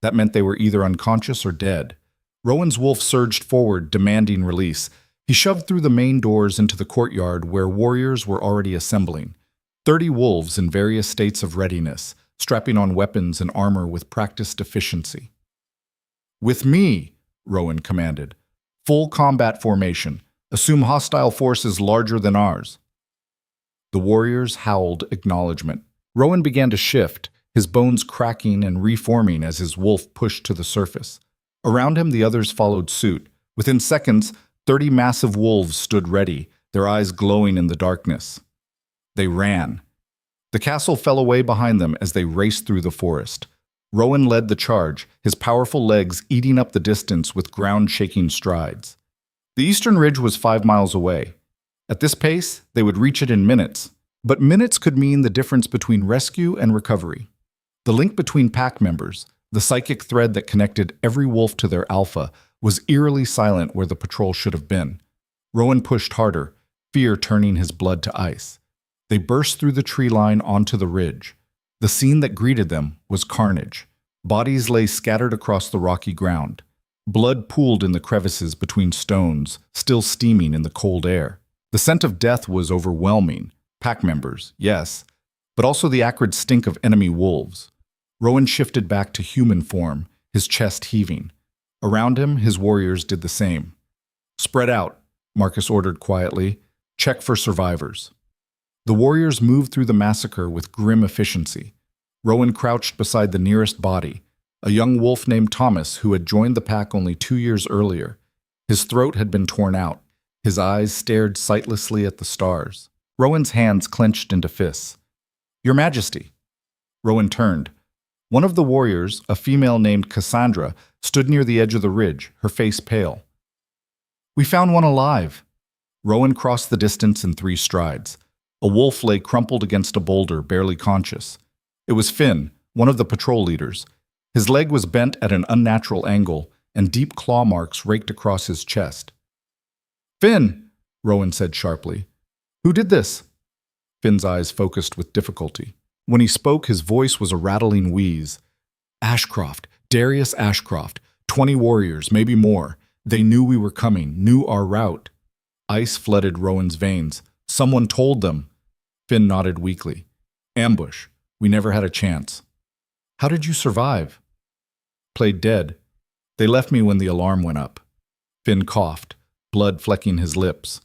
That meant they were either unconscious or dead. Rowan's wolf surged forward, demanding release. He shoved through the main doors into the courtyard where warriors were already assembling. 30 wolves in various states of readiness, strapping on weapons and armor with practiced efficiency. With me, Rowan commanded. Full combat formation. Assume hostile forces larger than ours. The warriors howled acknowledgement. Rowan began to shift, his bones cracking and reforming as his wolf pushed to the surface. Around him, the others followed suit. Within seconds, 30 massive wolves stood ready, their eyes glowing in the darkness. They ran. The castle fell away behind them as they raced through the forest. Rowan led the charge, his powerful legs eating up the distance with ground-shaking strides. The Eastern Ridge was 5 miles away. At this pace, they would reach it in minutes. But minutes could mean the difference between rescue and recovery. The link between pack members, the psychic thread that connected every wolf to their alpha, was eerily silent where the patrol should have been. Rowan pushed harder, fear turning his blood to ice. They burst through the tree line onto the ridge. The scene that greeted them was carnage. Bodies lay scattered across the rocky ground. Blood pooled in the crevices between stones, still steaming in the cold air. The scent of death was overwhelming. Pack members, yes, but also the acrid stink of enemy wolves. Rowan shifted back to human form, his chest heaving. Around him, his warriors did the same. Spread out, Marcus ordered quietly. Check for survivors. The warriors moved through the massacre with grim efficiency. Rowan crouched beside the nearest body, a young wolf named Thomas who had joined the pack only 2 years earlier. His throat had been torn out. His eyes stared sightlessly at the stars. Rowan's hands clenched into fists. Your Majesty. Rowan turned. One of the warriors, a female named Cassandra, stood near the edge of the ridge, her face pale. We found one alive. Rowan crossed the distance in 3 strides. A wolf lay crumpled against a boulder, barely conscious. It was Finn, one of the patrol leaders. His leg was bent at an unnatural angle, and deep claw marks raked across his chest. Finn, Rowan said sharply. Who did this? Finn's eyes focused with difficulty. When he spoke, his voice was a rattling wheeze. Ashcroft, Darius Ashcroft, 20 warriors, maybe more. They knew we were coming, knew our route. Ice flooded Rowan's veins. Someone told them. Finn nodded weakly. Ambush. We never had a chance. How did you survive? Played dead. They left me when the alarm went up. Finn coughed, blood flecking his lips.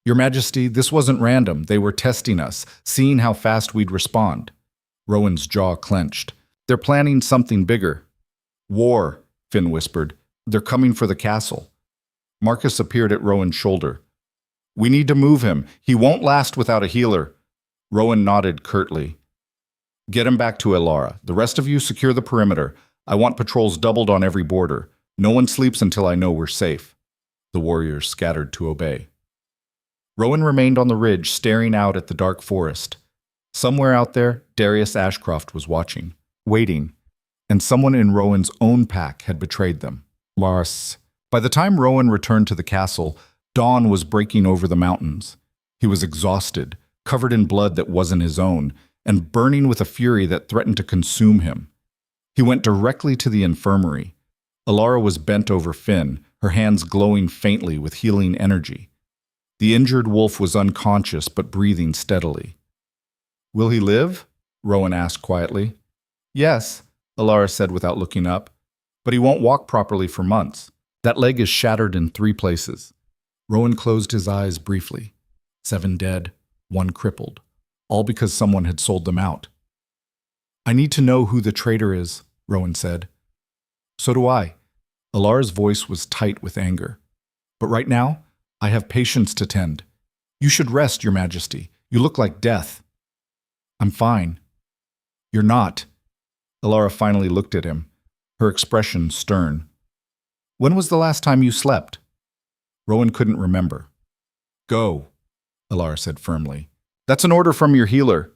Your Majesty, this wasn't random. They were testing us, seeing how fast we'd respond. Rowan's jaw clenched. They're planning something bigger. War, Finn whispered. They're coming for the castle. Marcus appeared at Rowan's shoulder. We need to move him. He won't last without a healer. Rowan nodded curtly. Get him back to Elara. The rest of you secure the perimeter. I want patrols doubled on every border. No one sleeps until I know we're safe. The warriors scattered to obey. Rowan remained on the ridge, staring out at the dark forest. Somewhere out there, Darius Ashcroft was watching, waiting, and someone in Rowan's own pack had betrayed them. Lars. By the time Rowan returned to the castle, dawn was breaking over the mountains. He was exhausted, covered in blood that wasn't his own, and burning with a fury that threatened to consume him. He went directly to the infirmary. Elara was bent over Finn, her hands glowing faintly with healing energy. The injured wolf was unconscious but breathing steadily. "Will he live?" Rowan asked quietly. "Yes," Alara said without looking up, "but he won't walk properly for months. That leg is shattered in 3 places." Rowan closed his eyes briefly. 7 dead, 1 crippled, all because someone had sold them out. "I need to know who the traitor is," Rowan said. "So do I." Alara's voice was tight with anger. "But right now, I have patients to tend. You should rest, Your Majesty. You look like death." "I'm fine." "You're not." Alara finally looked at him, her expression stern. "When was the last time you slept?" Rowan couldn't remember. "Go," Alara said firmly. "That's an order from your healer."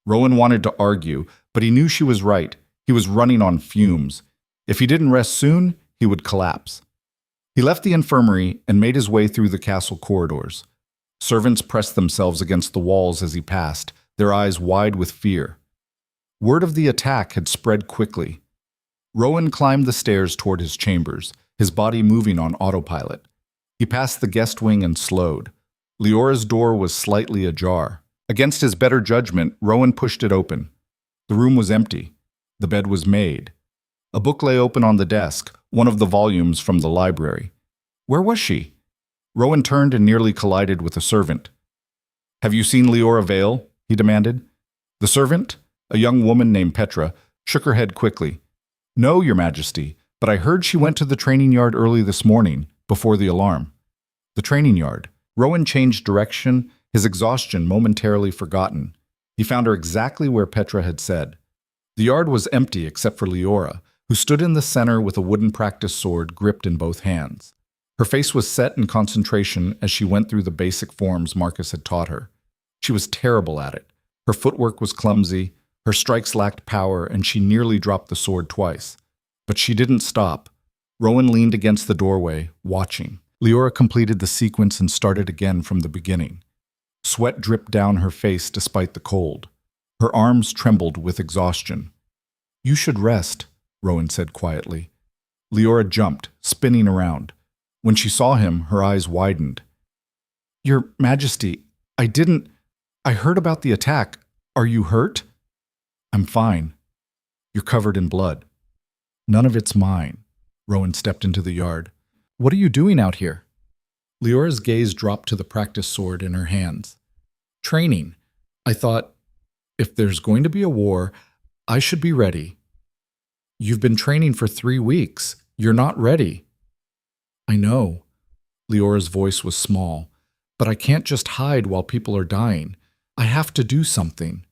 Rowan wanted to argue, but he knew she was right. He was running on fumes. If he didn't rest soon, he would collapse. He left the infirmary and made his way through the castle corridors. Servants pressed themselves against the walls as he passed, their eyes wide with fear. Word of the attack had spread quickly. Rowan climbed the stairs toward his chambers, his body moving on autopilot. He passed the guest wing and slowed. Leora's door was slightly ajar. Against his better judgment, Rowan pushed it open. The room was empty. The bed was made. A book lay open on the desk, one of the volumes from the library. Where was she? Rowan turned and nearly collided with a servant. "Have you seen Leora Vale?" he demanded. The servant, a young woman named Petra, shook her head quickly. "No, Your Majesty, but I heard she went to the training yard early this morning, before the alarm." The training yard. Rowan changed direction, his exhaustion momentarily forgotten. He found her exactly where Petra had said. The yard was empty except for Leora, who stood in the center with a wooden practice sword gripped in both hands. Her face was set in concentration as she went through the basic forms Marcus had taught her. She was terrible at it. Her footwork was clumsy, her strikes lacked power, and she nearly dropped the sword twice. But she didn't stop. Rowan leaned against the doorway, watching. Leora completed the sequence and started again from the beginning. Sweat dripped down her face despite the cold. Her arms trembled with exhaustion. "You should rest," Rowan said quietly. Leora jumped, spinning around. When she saw him, her eyes widened. "Your Majesty, I heard about the attack. Are you hurt?" "I'm fine." "You're covered in blood." "None of it's mine." Rowan stepped into the yard. "What are you doing out here?" Leora's gaze dropped to the practice sword in her hands. "Training. I thought, if there's going to be a war, I should be ready." "You've been training for 3 weeks. You're not ready." "I know." Leora's voice was small. "But I can't just hide while people are dying. I have to do something."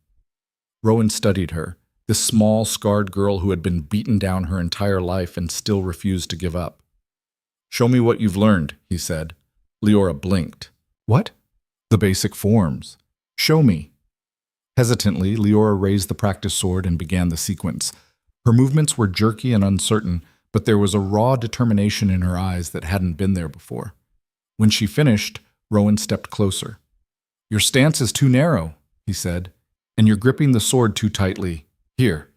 Rowan studied her, this small, scarred girl who had been beaten down her entire life and still refused to give up. "Show me what you've learned," he said. Leora blinked. "What?" "The basic forms. Show me." Hesitantly, Leora raised the practice sword and began the sequence. Her movements were jerky and uncertain, but there was a raw determination in her eyes that hadn't been there before. When she finished, Rowan stepped closer. "Your stance is too narrow," he said, "and you're gripping the sword too tightly. Here."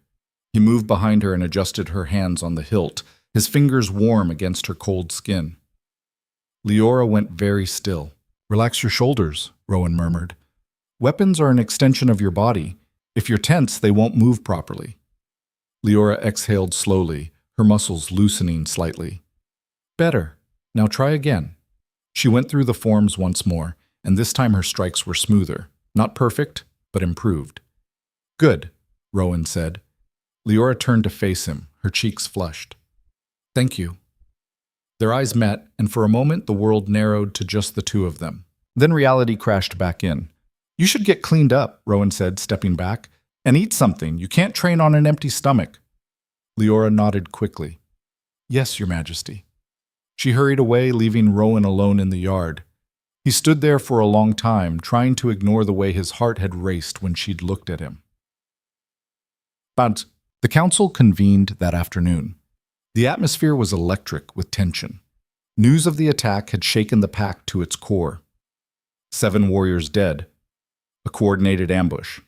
He moved behind her and adjusted her hands on the hilt, his fingers warm against her cold skin. Leora went very still. "Relax your shoulders," Rowan murmured. "Weapons are an extension of your body. If you're tense, they won't move properly." Leora exhaled slowly, her muscles loosening slightly. "Better. Now try again." She went through the forms once more, and this time her strikes were smoother. Not perfect, but improved. "Good," Rowan said. Leora turned to face him, her cheeks flushed. "Thank you." Their eyes met, and for a moment the world narrowed to just the two of them. Then reality crashed back in. "You should get cleaned up," Rowan said, stepping back. "And eat something. You can't train on an empty stomach." Leora nodded quickly. "Yes, Your Majesty." She hurried away, leaving Rowan alone in the yard. He stood there for a long time, trying to ignore the way his heart had raced when she'd looked at him. But the council convened that afternoon. The atmosphere was electric with tension. News of the attack had shaken the pack to its core. 7 warriors dead, a coordinated ambush,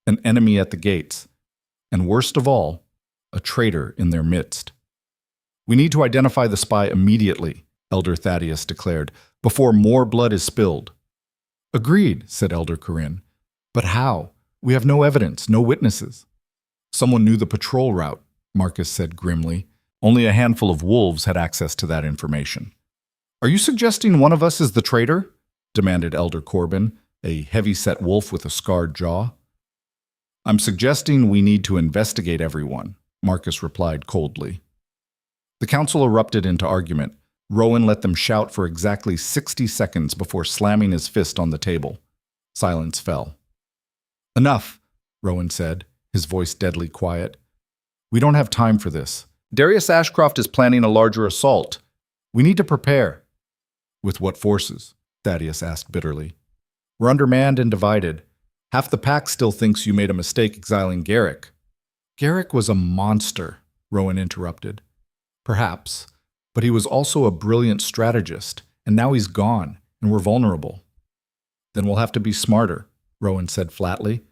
an enemy at the gates, and worst of all, a traitor in their midst. "We need to identify the spy immediately," Elder Thaddeus declared, before more blood is spilled. Agreed, said Elder Corinne. But how? We have no evidence, no witnesses. Someone knew the patrol route, Marcus said grimly. Only a handful of wolves had access to that information. Are you suggesting one of us is the traitor? Demanded Elder Corbin, a heavy-set wolf with a scarred jaw. I'm suggesting we need to investigate everyone, Marcus replied coldly. The council erupted into argument. Rowan let them shout for exactly 60 seconds before slamming his fist on the table. Silence fell. Enough, Rowan said, his voice deadly quiet. We don't have time for this. Darius Ashcroft is planning a larger assault. We need to prepare. With what forces? Thaddeus asked bitterly. We're undermanned and divided. Half the pack still thinks you made a mistake exiling Garrick. Garrick was a monster, Rowan interrupted. Perhaps, but he was also a brilliant strategist, and now he's gone, and we're vulnerable. Then we'll have to be smarter, Rowan said flatly.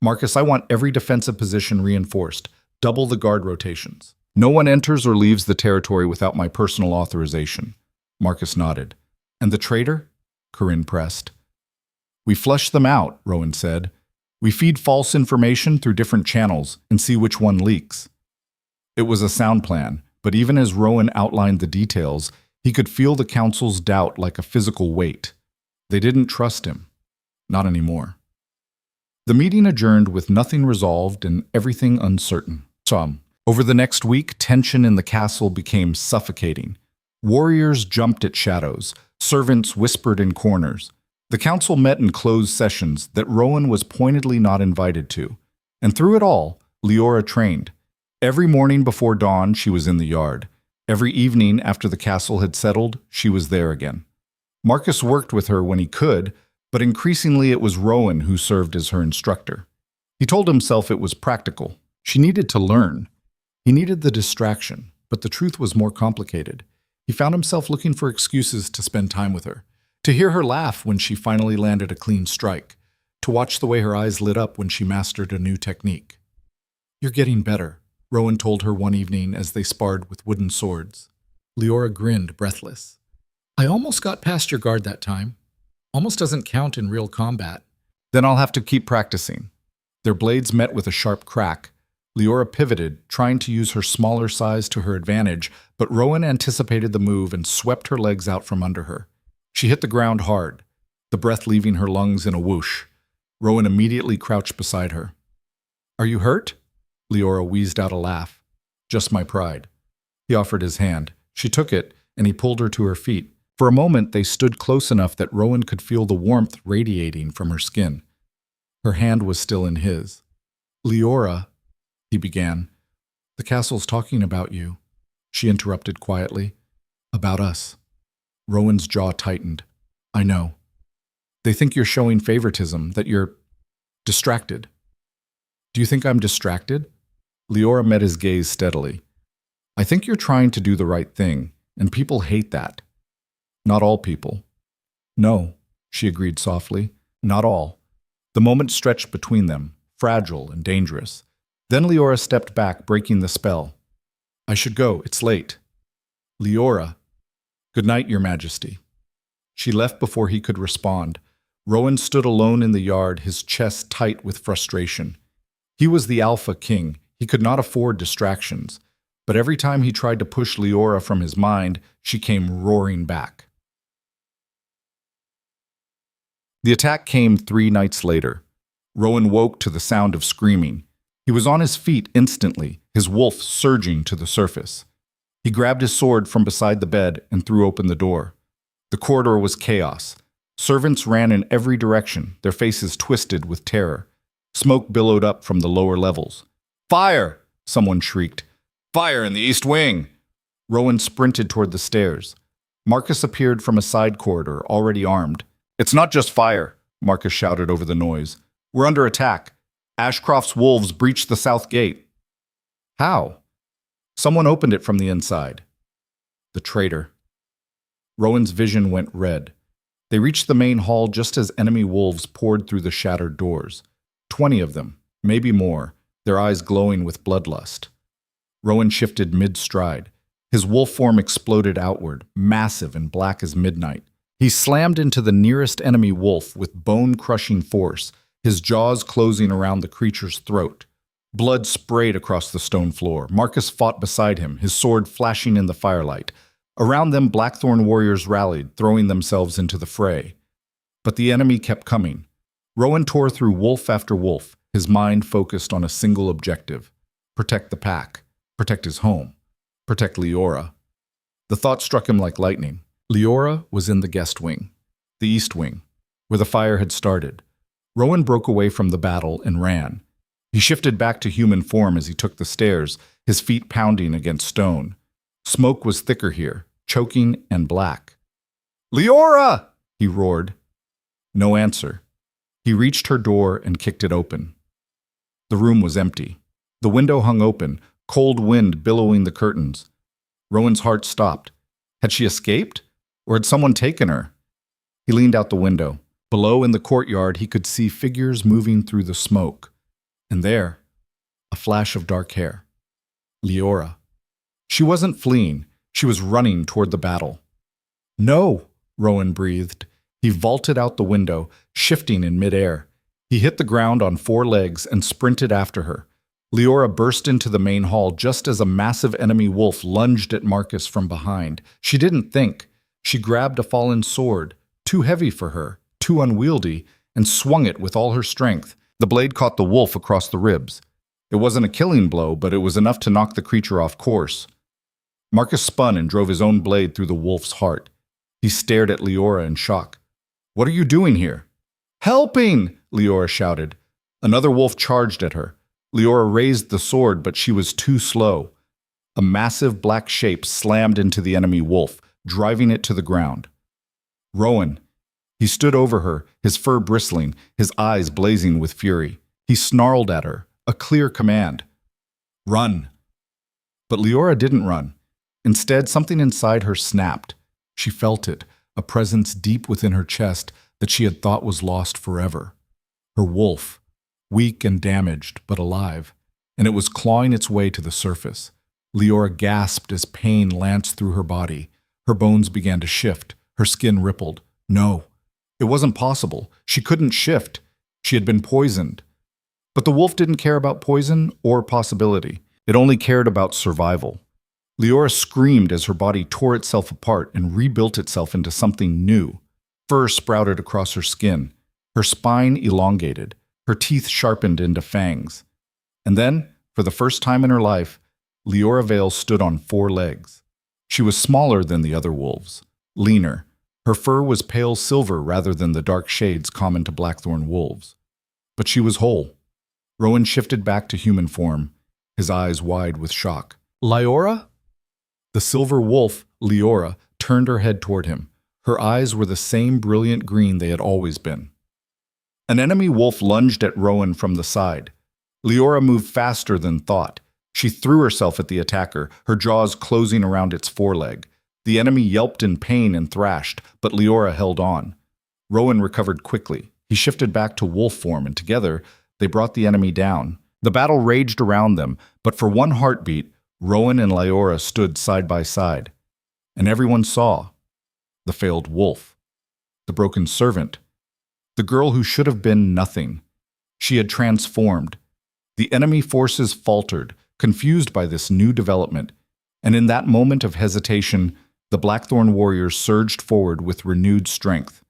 Marcus, I want every defensive position reinforced. Double the guard rotations. No one enters or leaves the territory without my personal authorization. Marcus nodded. And the traitor? Corinne pressed. We flush them out, Rowan said. We feed false information through different channels and see which one leaks. It was a sound plan, but even as Rowan outlined the details, he could feel the council's doubt like a physical weight. They didn't trust him. Not anymore. The meeting adjourned with nothing resolved and everything uncertain. Over the next week, tension in the castle became suffocating. Warriors jumped at shadows. Servants whispered in corners. The council met in closed sessions that Rowan was pointedly not invited to. And through it all, Leora trained. Every morning before dawn, she was in the yard. Every evening after the castle had settled, she was there again. Marcus worked with her when he could, but increasingly it was Rowan who served as her instructor. He told himself it was practical. She needed to learn. He needed the distraction, but the truth was more complicated. He found himself looking for excuses to spend time with her, to hear her laugh when she finally landed a clean strike, to watch the way her eyes lit up when she mastered a new technique. You're getting better, Rowan told her one evening as they sparred with wooden swords. Leora grinned, breathless. I almost got past your guard that time. Almost doesn't count in real combat. Then I'll have to keep practicing. Their blades met with a sharp crack. Leora pivoted, trying to use her smaller size to her advantage, but Rowan anticipated the move and swept her legs out from under her. She hit the ground hard, the breath leaving her lungs in a whoosh. Rowan immediately crouched beside her. Are you hurt? Leora wheezed out a laugh. Just my pride. He offered his hand. She took it, and he pulled her to her feet. For a moment, they stood close enough that Rowan could feel the warmth radiating from her skin. Her hand was still in his. Leora, he began. The castle's talking about you, she interrupted quietly. About us. Rowan's jaw tightened. I know. They think you're showing favoritism, that you're distracted. Do you think I'm distracted? Leora met his gaze steadily. I think you're trying to do the right thing, and people hate that. Not all people. No, she agreed softly. Not all. The moment stretched between them, fragile and dangerous. Then Leora stepped back, breaking the spell. I should go. It's late. Leora. Good night, Your Majesty. She left before he could respond. Rowan stood alone in the yard, his chest tight with frustration. He was the Alpha King. He could not afford distractions. But every time he tried to push Leora from his mind, she came roaring back. The attack came 3 nights later. Rowan woke to the sound of screaming. He was on his feet instantly, his wolf surging to the surface. He grabbed his sword from beside the bed and threw open the door. The corridor was chaos. Servants ran in every direction, their faces twisted with terror. Smoke billowed up from the lower levels. Fire! Someone shrieked. Fire in the east wing! Rowan sprinted toward the stairs. Marcus appeared from a side corridor, already armed. It's not just fire, Marcus shouted over the noise. We're under attack. Ashcroft's wolves breached the south gate. How? Someone opened it from the inside. The traitor. Rowan's vision went red. They reached the main hall just as enemy wolves poured through the shattered doors. 20 of them, maybe more, their eyes glowing with bloodlust. Rowan shifted mid-stride. His wolf form exploded outward, massive and black as midnight. He slammed into the nearest enemy wolf with bone-crushing force, his jaws closing around the creature's throat. Blood sprayed across the stone floor. Marcus fought beside him, his sword flashing in the firelight. Around them, Blackthorn warriors rallied, throwing themselves into the fray. But the enemy kept coming. Rowan tore through wolf after wolf, his mind focused on a single objective: protect the pack, protect his home, protect Leora. The thought struck him like lightning. Leora was in the guest wing, the east wing, where the fire had started. Rowan broke away from the battle and ran. He shifted back to human form as he took the stairs, his feet pounding against stone. Smoke was thicker here, choking and black. "Leora!" he roared. No answer. He reached her door and kicked it open. The room was empty. The window hung open, cold wind billowing the curtains. Rowan's heart stopped. Had she escaped? Or had someone taken her? He leaned out the window. Below in the courtyard, he could see figures moving through the smoke. And there, a flash of dark hair. Leora. She wasn't fleeing. She was running toward the battle. "No," Rowan breathed. He vaulted out the window, shifting in midair. He hit the ground on 4 legs and sprinted after her. Leora burst into the main hall just as a massive enemy wolf lunged at Marcus from behind. She didn't think. She grabbed a fallen sword, too heavy for her, too unwieldy, and swung it with all her strength. The blade caught the wolf across the ribs. It wasn't a killing blow, but it was enough to knock the creature off course. Marcus spun and drove his own blade through the wolf's heart. He stared at Leora in shock. "What are you doing here?" "Helping!" Leora shouted. Another wolf charged at her. Leora raised the sword, but she was too slow. A massive black shape slammed into the enemy wolf, driving it to the ground. Rowan. He stood over her, his fur bristling, his eyes blazing with fury. He snarled at her, a clear command. "Run!" But Leora didn't run. Instead, something inside her snapped. She felt it, a presence deep within her chest that she had thought was lost forever. Her wolf, weak and damaged, but alive, and it was clawing its way to the surface. Leora gasped as pain lanced through her body. Her bones began to shift, her skin rippled. No, it wasn't possible. She couldn't shift. She had been poisoned. But the wolf didn't care about poison or possibility. It only cared about survival. Leora screamed as her body tore itself apart and rebuilt itself into something new. Fur sprouted across her skin, her spine elongated, her teeth sharpened into fangs. And then, for the first time in her life, Leora Vale stood on 4 legs. She was smaller than the other wolves, leaner. Her fur was pale silver rather than the dark shades common to Blackthorn wolves. But she was whole. Rowan shifted back to human form, his eyes wide with shock. "Leora?" The silver wolf, Leora, turned her head toward him. Her eyes were the same brilliant green they had always been. An enemy wolf lunged at Rowan from the side. Leora moved faster than thought. She threw herself at the attacker, her jaws closing around its foreleg. The enemy yelped in pain and thrashed, but Leora held on. Rowan recovered quickly. He shifted back to wolf form, and together, they brought the enemy down. The battle raged around them, but for one heartbeat, Rowan and Leora stood side by side. And everyone saw the failed wolf, the broken servant, the girl who should have been nothing. She had transformed. The enemy forces faltered, confused by this new development, and in that moment of hesitation, the Blackthorn warriors surged forward with renewed strength.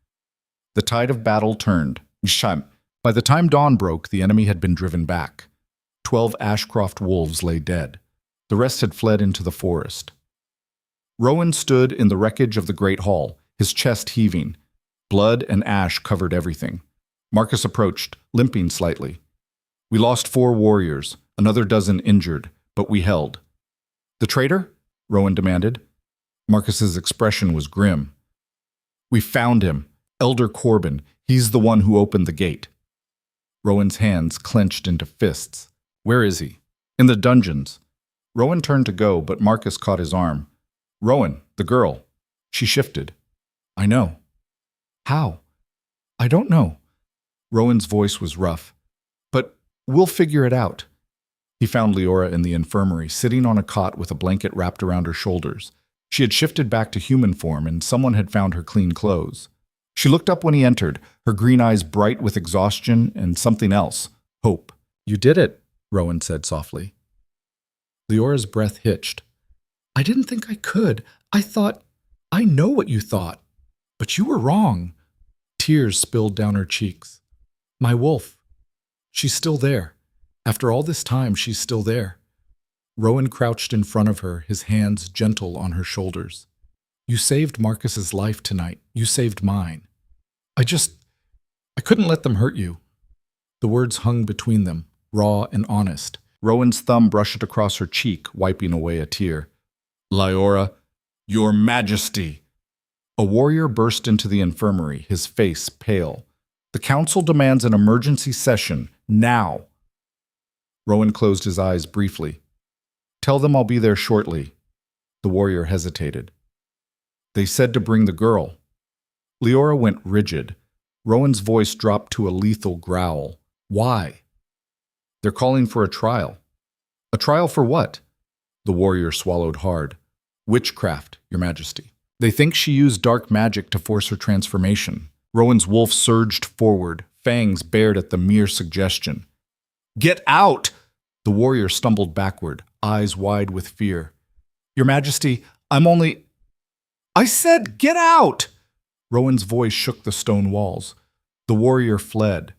The tide of battle turned. By the time dawn broke, the enemy had been driven back. 12 Ashcroft wolves lay dead. The rest had fled into the forest. Rowan stood in the wreckage of the great hall, his chest heaving. Blood and ash covered everything. Marcus approached, limping slightly. "We lost 4 warriors, another dozen injured, but we held." "The traitor?" Rowan demanded. Marcus's expression was grim. "We found him. Elder Corbin. He's the one who opened the gate." Rowan's hands clenched into fists. "Where is he?" "In the dungeons." Rowan turned to go, but Marcus caught his arm. "Rowan, the girl." She shifted. "I know." "How?" "I don't know." Rowan's voice was rough. "But we'll figure it out." He found Leora in the infirmary, sitting on a cot with a blanket wrapped around her shoulders. She had shifted back to human form, and someone had found her clean clothes. She looked up when he entered, her green eyes bright with exhaustion and something else, hope. "You did it," Rowan said softly. Leora's breath hitched. "I didn't think I could. I know what you thought. But you were wrong." Tears spilled down her cheeks. "My wolf. She's still there. After all this time, she's still there." Rowan crouched in front of her, his hands gentle on her shoulders. "You saved Marcus's life tonight. You saved mine. I couldn't let them hurt you." The words hung between them, raw and honest. Rowan's thumb brushed across her cheek, wiping away a tear. "Leora, your majesty!" A warrior burst into the infirmary, his face pale. "The council demands an emergency session, now." Rowan closed his eyes briefly. "Tell them I'll be there shortly." The warrior hesitated. "They said to bring the girl." Leora went rigid. Rowan's voice dropped to a lethal growl. "Why?" "They're calling for a trial." "A trial for what?" The warrior swallowed hard. "Witchcraft, your majesty. They think she used dark magic to force her transformation." Rowan's wolf surged forward, fangs bared at the mere suggestion. "Get out!" The warrior stumbled backward, eyes wide with fear. "Your majesty, I said get out!" Rowan's voice shook the stone walls. The warrior fled.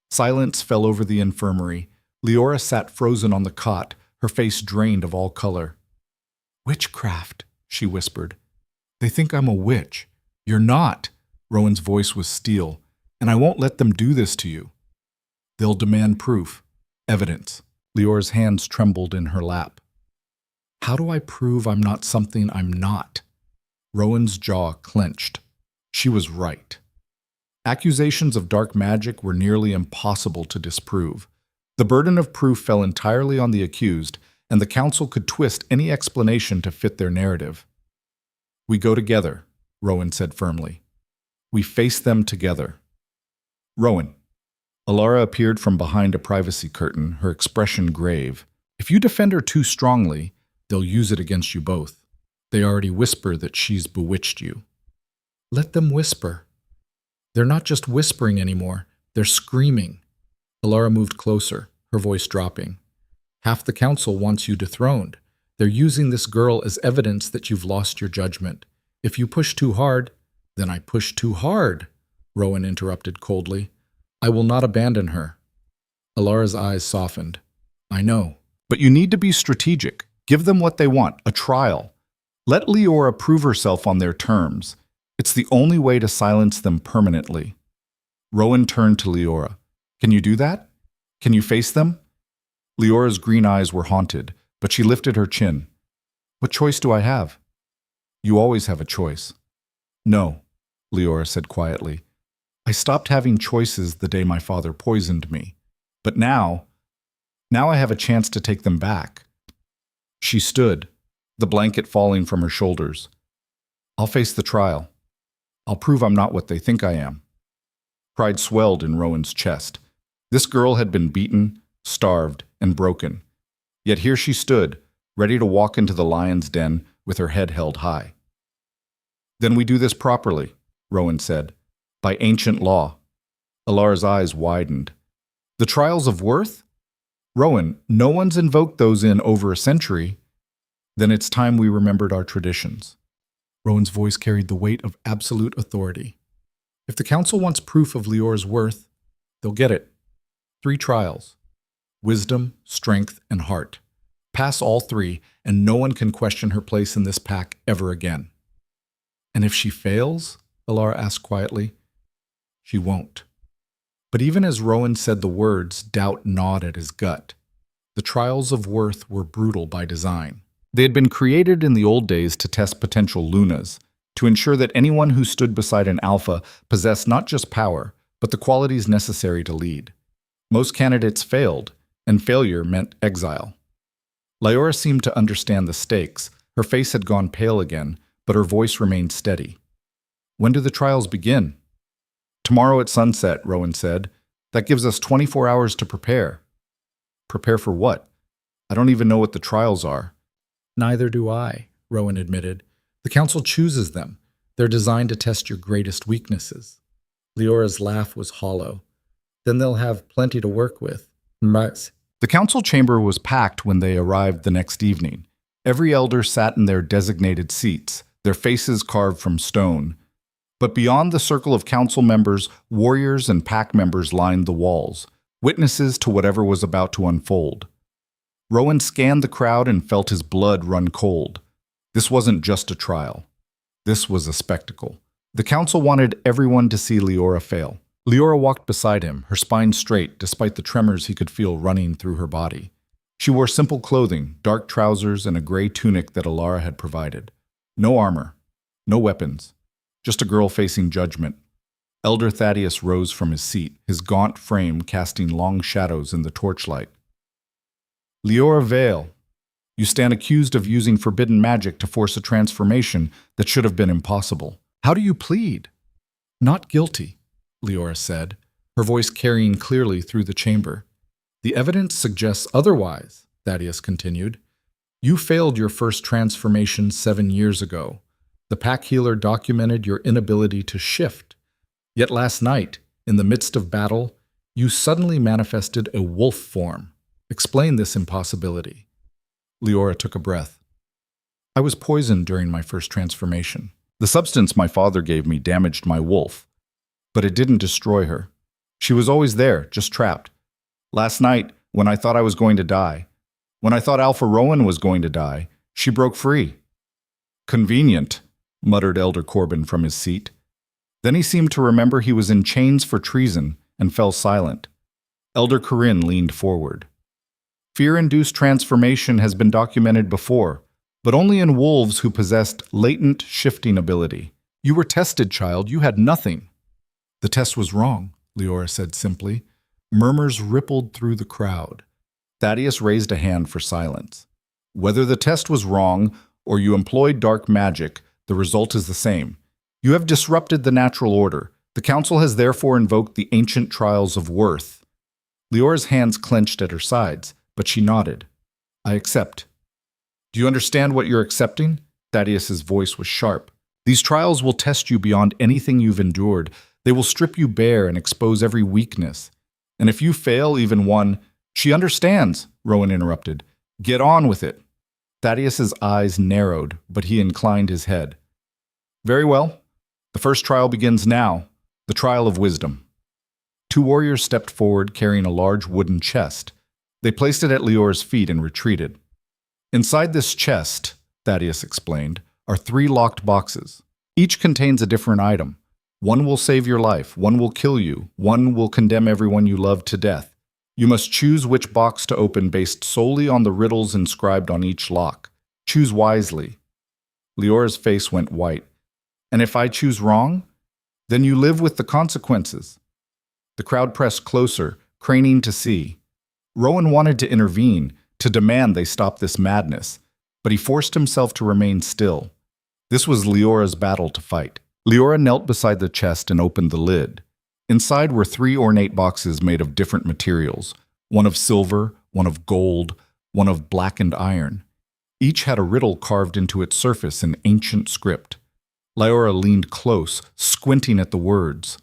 Silence fell over the infirmary. Leora sat frozen on the cot, her face drained of all color. "Witchcraft," she whispered. "They think I'm a witch." "You're not." Rowan's voice was steel. "And I won't let them do this to you." "They'll demand proof. Evidence." Leora's hands trembled in her lap. "How do I prove I'm not something I'm not?" Rowan's jaw clenched. She was right. Accusations of dark magic were nearly impossible to disprove. The burden of proof fell entirely on the accused, and the council could twist any explanation to fit their narrative. "We go together," Rowan said firmly. "We face them together." "Rowan." Alara appeared from behind a privacy curtain, her expression grave. "If you defend her too strongly, they'll use it against you both. They already whisper that she's bewitched you." "Let them whisper." "They're not just whispering anymore, they're screaming." Alara moved closer, her voice dropping. "Half the council wants you dethroned. They're using this girl as evidence that you've lost your judgment. If you push too hard, then I push too hard," Rowan interrupted coldly. "I will not abandon her." Alara's eyes softened. "I know. But you need to be strategic. Give them what they want, a trial. Let Leora prove herself on their terms. It's the only way to silence them permanently." Rowan turned to Leora. "Can you do that? Can you face them?" Leora's green eyes were haunted, but she lifted her chin. "What choice do I have?" "You always have a choice." "No," Leora said quietly. "I stopped having choices the day my father poisoned me. But now I have a chance to take them back." She stood, the blanket falling from her shoulders. "I'll face the trial. I'll prove I'm not what they think I am." Pride swelled in Rowan's chest. This girl had been beaten, starved, and broken. Yet here she stood, ready to walk into the lion's den with her head held high. "Then we do this properly," Rowan said, "by ancient law." Alara's eyes widened. "The trials of worth? Rowan, no one's invoked those in over a century." "Then it's time we remembered our traditions." Rowan's voice carried the weight of absolute authority. "If the council wants proof of Leora's worth, they'll get it. 3 trials. Wisdom, strength, and heart. Pass all 3, and no one can question her place in this pack ever again." "And if she fails?" Alara asked quietly. "She won't." But even as Rowan said the words, doubt gnawed at his gut. The trials of worth were brutal by design. They had been created in the old days to test potential Lunas, to ensure that anyone who stood beside an alpha possessed not just power, but the qualities necessary to lead. Most candidates failed, and failure meant exile. Leora seemed to understand the stakes. Her face had gone pale again, but her voice remained steady. "When do the trials begin?" "Tomorrow at sunset," Rowan said. "That gives us 24 hours to prepare." "Prepare for what?" I don't even know what the trials are. Neither do I, Rowan admitted. The council chooses them. They're designed to test your greatest weaknesses. Leora's laugh was hollow. Then they'll have plenty to work with. But The council chamber was packed when they arrived the next evening. Every elder sat in their designated seats, their faces carved from stone. But beyond the circle of council members, warriors and pack members lined the walls, witnesses to whatever was about to unfold. Rowan scanned the crowd and felt his blood run cold. This wasn't just a trial. This was a spectacle. The council wanted everyone to see Leora fail. Leora walked beside him, her spine straight despite the tremors he could feel running through her body. She wore simple clothing, dark trousers, and a gray tunic that Alara had provided. No armor, no weapons, just a girl facing judgment. Elder Thaddeus rose from his seat, his gaunt frame casting long shadows in the torchlight. Leora Vale, you stand accused of using forbidden magic to force a transformation that should have been impossible. How do you plead? Not guilty, Leora said, her voice carrying clearly through the chamber. The evidence suggests otherwise, Thaddeus continued. You failed your first transformation 7 years ago. The pack healer documented your inability to shift. Yet last night, in the midst of battle, you suddenly manifested a wolf form. Explain this impossibility. Leora took a breath. I was poisoned during my first transformation. The substance my father gave me damaged my wolf, but it didn't destroy her. She was always there, just trapped. Last night, when I thought I was going to die, when I thought Alpha Rowan was going to die, she broke free. Convenient, muttered Elder Corbin from his seat. Then he seemed to remember he was in chains for treason and fell silent. Elder Corinne leaned forward. Fear-induced transformation has been documented before, but only in wolves who possessed latent shifting ability. You were tested, child. You had nothing. The test was wrong, Leora said simply. Murmurs rippled through the crowd. Thaddeus raised a hand for silence. Whether the test was wrong or you employed dark magic, the result is the same. You have disrupted the natural order. The council has therefore invoked the ancient trials of worth. Leora's hands clenched at her sides, but she nodded. I accept. Do you understand what you're accepting? Thaddeus's voice was sharp. These trials will test you beyond anything you've endured. They will strip you bare and expose every weakness. And if you fail even one, she understands, Rowan interrupted. Get on with it. Thaddeus's eyes narrowed, but he inclined his head. Very well. The first trial begins now, the trial of wisdom. 2 warriors stepped forward carrying a large wooden chest. They placed it at Leora's feet and retreated. Inside this chest, Thaddeus explained, are 3 locked boxes. Each contains a different item. One will save your life, one will kill you, one will condemn everyone you love to death. You must choose which box to open based solely on the riddles inscribed on each lock. Choose wisely. Leora's face went white. And if I choose wrong, then you live with the consequences. The crowd pressed closer, craning to see. Rowan wanted to intervene, to demand they stop this madness, but he forced himself to remain still. This was Leora's battle to fight. Leora knelt beside the chest and opened the lid. Inside were 3 ornate boxes made of different materials, one of silver, one of gold, one of blackened iron. Each had a riddle carved into its surface in ancient script. Leora leaned close, squinting at the words.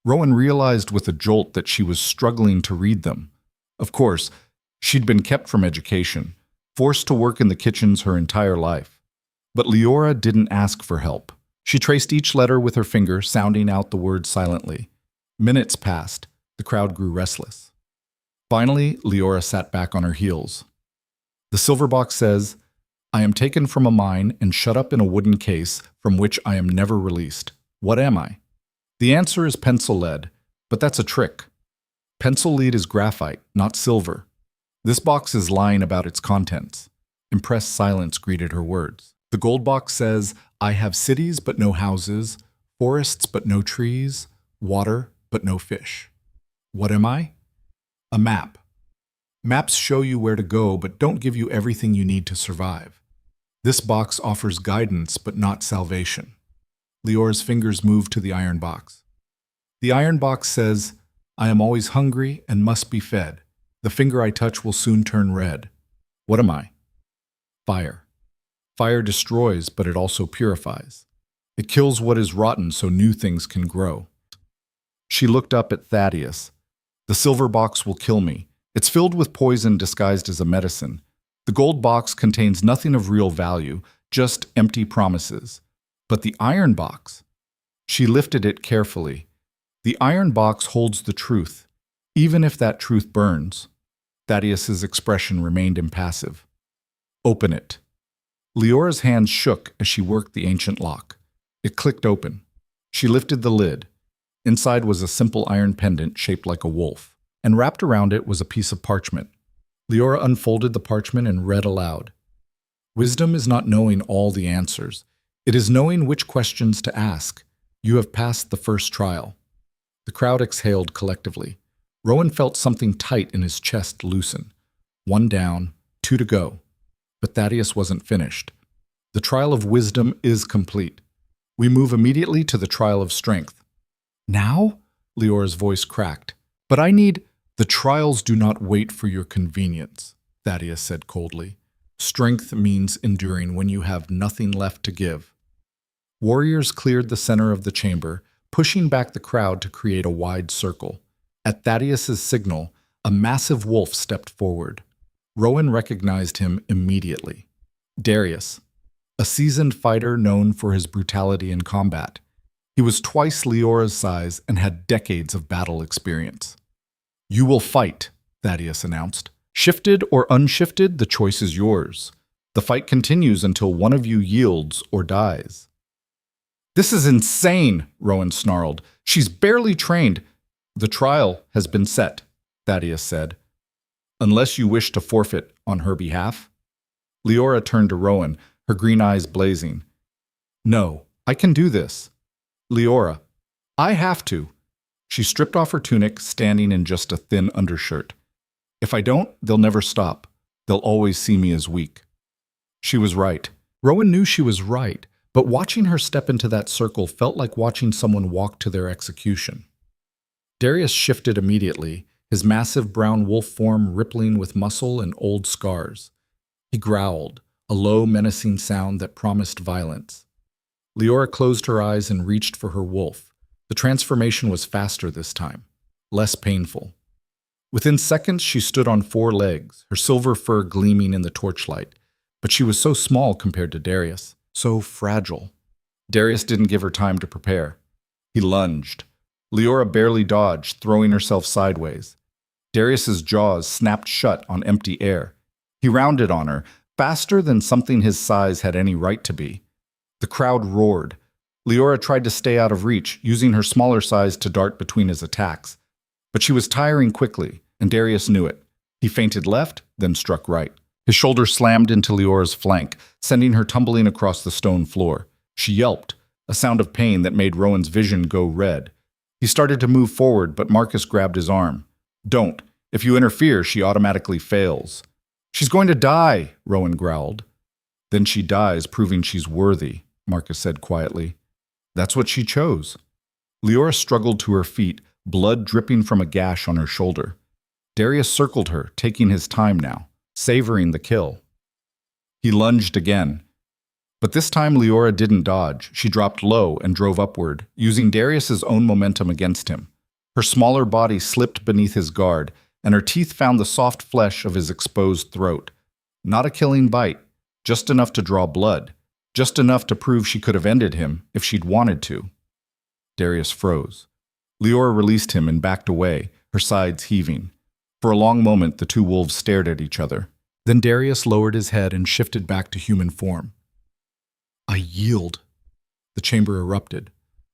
Rowan realized with a jolt that she was struggling to read them. Of course, she'd been kept from education, forced to work in the kitchens her entire life. But Leora didn't ask for help. She traced each letter with her finger, sounding out the words silently. Minutes passed. The crowd grew restless. Finally, Leora sat back on her heels. The silver box says, I am taken from a mine and shut up in a wooden case from which I am never released. What am I? The answer is pencil lead, but that's a trick. Pencil lead is graphite, not silver. This box is lying about its contents. Impressed silence greeted her words. The gold box says, I have cities but no houses, forests but no trees, water but no fish. What am I? A map. Maps show you where to go but don't give you everything you need to survive. This box offers guidance but not salvation. Leora's fingers moved to the iron box. The iron box says, I am always hungry and must be fed. The finger I touch will soon turn red. What am I? Fire. Fire destroys, but it also purifies. It kills what is rotten so new things can grow. She looked up at Thaddeus. The silver box will kill me. It's filled with poison disguised as a medicine. The gold box contains nothing of real value, just empty promises. But the iron box. She lifted it carefully. The iron box holds the truth, even if that truth burns. Thaddeus's expression remained impassive. Open it. Leora's hands shook as she worked the ancient lock. It clicked open. She lifted the lid. Inside was a simple iron pendant shaped like a wolf, and wrapped around it was a piece of parchment. Leora unfolded the parchment and read aloud. Wisdom is not knowing all the answers. It is knowing which questions to ask. You have passed the first trial. The crowd exhaled collectively. Rowan felt something tight in his chest loosen. 1 down, 2 to go. But Thaddeus wasn't finished. The trial of wisdom is complete. We move immediately to the trial of strength. Now? Leora's voice cracked. But I need— The trials do not wait for your convenience, Thaddeus said coldly. Strength means enduring when you have nothing left to give. Warriors cleared the center of the chamber, pushing back the crowd to create a wide circle. At Thaddeus's signal, a massive wolf stepped forward. Rowan recognized him immediately. Darius, a seasoned fighter known for his brutality in combat. He was twice Leora's size and had decades of battle experience. You will fight, Thaddeus announced. Shifted or unshifted, the choice is yours. The fight continues until one of you yields or dies. This is insane, Rowan snarled. She's barely trained. The trial has been set, Thaddeus said. Unless you wish to forfeit on her behalf? Leora turned to Rowan, her green eyes blazing. No, I can do this. Leora, I have to. She stripped off her tunic, standing in just a thin undershirt. If I don't, they'll never stop. They'll always see me as weak. She was right. Rowan knew she was right, but watching her step into that circle felt like watching someone walk to their execution. Darius shifted immediately, his massive brown wolf form rippling with muscle and old scars. He growled, a low, menacing sound that promised violence. Leora closed her eyes and reached for her wolf. The transformation was faster this time, less painful. Within seconds, she stood on 4 legs, her silver fur gleaming in the torchlight. But she was so small compared to Darius, so fragile. Darius didn't give her time to prepare. He lunged. Leora barely dodged, throwing herself sideways. Darius's jaws snapped shut on empty air. He rounded on her, faster than something his size had any right to be. The crowd roared. Leora tried to stay out of reach, using her smaller size to dart between his attacks. But she was tiring quickly, and Darius knew it. He feinted left, then struck right. His shoulder slammed into Leora's flank, sending her tumbling across the stone floor. She yelped, a sound of pain that made Rowan's vision go red. He started to move forward, but Marcus grabbed his arm. Don't. If you interfere, she automatically fails. She's going to die, Rowan growled. Then she dies, proving she's worthy, Marcus said quietly. That's what she chose. Leora struggled to her feet, blood dripping from a gash on her shoulder. Darius circled her, taking his time now, savoring the kill. He lunged again. But this time Leora didn't dodge. She dropped low and drove upward, using Darius's own momentum against him. Her smaller body slipped beneath his guard, and her teeth found the soft flesh of his exposed throat. Not a killing bite, just enough to draw blood, just enough to prove she could have ended him if she'd wanted to. Darius froze. Leora released him and backed away, her sides heaving. For a long moment, the two wolves stared at each other. Then Darius lowered his head and shifted back to human form. I yield. The chamber erupted.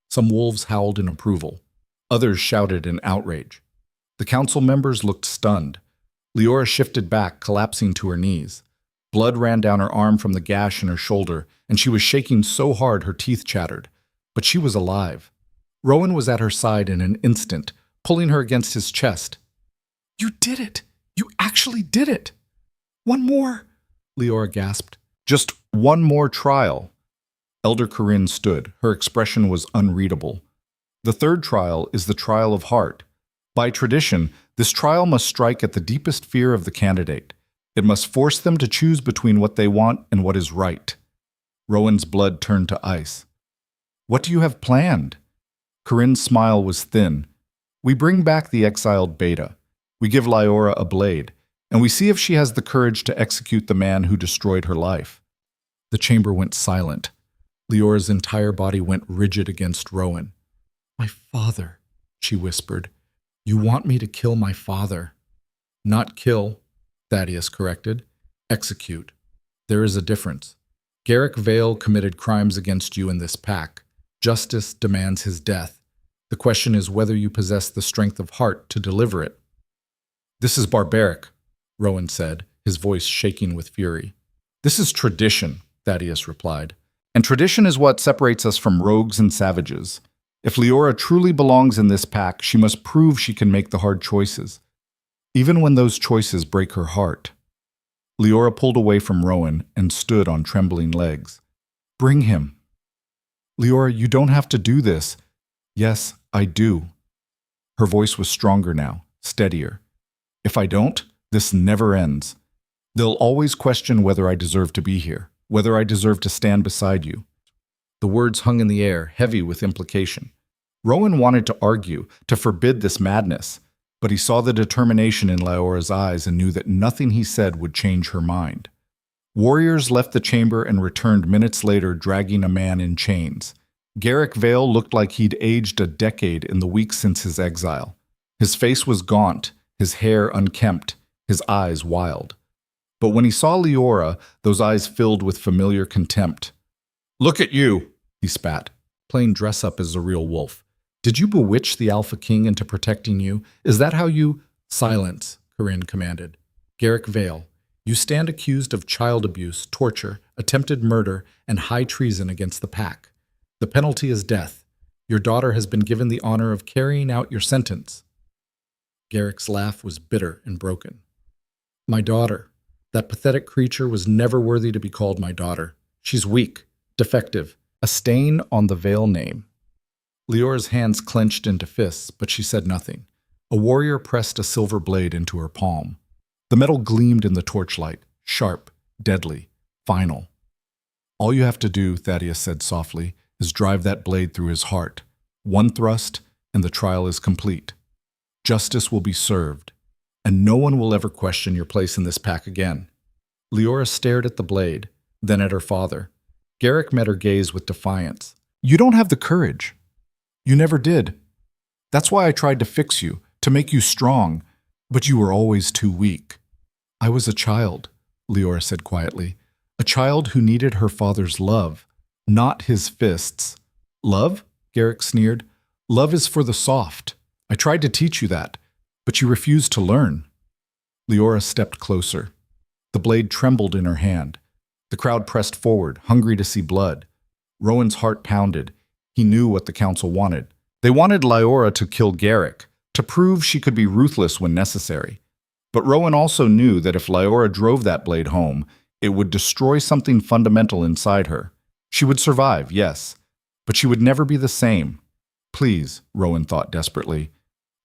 Some wolves howled in approval. Others shouted in outrage. The council members looked stunned. Leora shifted back, collapsing to her knees. Blood ran down her arm from the gash in her shoulder, and she was shaking so hard her teeth chattered. But she was alive. Rowan was at her side in an instant, pulling her against his chest. You did it! You actually did it! One more, Leora gasped. Just one more trial. Elder Corinne stood. Her expression was unreadable. The third trial is the trial of heart. By tradition, this trial must strike at the deepest fear of the candidate. It must force them to choose between what they want and what is right. Rowan's blood turned to ice. What do you have planned? Corinne's smile was thin. We bring back the exiled Beta. We give Lyora a blade, and we see if she has the courage to execute the man who destroyed her life. The chamber went silent. Leora's entire body went rigid against Rowan. My father, she whispered. You want me to kill my father. Not kill, Thaddeus corrected. Execute. There is a difference. Garrick Vale committed crimes against you in this pack. Justice demands his death. The question is whether you possess the strength of heart to deliver it. This is barbaric, Rowan said, his voice shaking with fury. This is tradition, Thaddeus replied. And tradition is what separates us from rogues and savages. If Leora truly belongs in this pack, she must prove she can make the hard choices, even when those choices break her heart. Leora pulled away from Rowan and stood on trembling legs. Bring him. Leora, you don't have to do this. Yes, I do. Her voice was stronger now, steadier. If I don't, this never ends. They'll always question whether I deserve to be here, whether I deserve to stand beside you. The words hung in the air, heavy with implication. Rowan wanted to argue, to forbid this madness, but he saw the determination in Lyora's eyes and knew that nothing he said would change her mind. Warriors left the chamber and returned minutes later dragging a man in chains. Garrick Vale looked like he'd aged a decade in the weeks since his exile. His face was gaunt, his hair unkempt, his eyes wild. But when he saw Leora, those eyes filled with familiar contempt. Look at you, he spat, playing dress up as a real wolf. Did you bewitch the Alpha King into protecting you? Is that how you— Silence, Corinne commanded. Garrick Vale, you stand accused of child abuse, torture, attempted murder, and high treason against the pack. The penalty is death. Your daughter has been given the honor of carrying out your sentence. Garrick's laugh was bitter and broken. My daughter. That pathetic creature was never worthy to be called my daughter. She's weak, defective, a stain on the Vale name. Leora's hands clenched into fists, but she said nothing. A warrior pressed a silver blade into her palm. The metal gleamed in the torchlight, sharp, deadly, final. All you have to do, Thaddeus said softly, is drive that blade through his heart. One thrust, and the trial is complete. Justice will be served, and no one will ever question your place in this pack again. Leora stared at the blade, then at her father. Garrick met her gaze with defiance. You don't have the courage. You never did. That's why I tried to fix you, to make you strong, but you were always too weak. I was a child, Leora said quietly, a child who needed her father's love, not his fists. Love? Garrick sneered. Love is for the soft. I tried to teach you that, but you refused to learn. Leora stepped closer. The blade trembled in her hand. The crowd pressed forward, hungry to see blood. Rowan's heart pounded. He knew what the council wanted. They wanted Lyora to kill Garrick, to prove she could be ruthless when necessary. But Rowan also knew that if Lyora drove that blade home, it would destroy something fundamental inside her. She would survive, yes, but she would never be the same. Please, Rowan thought desperately,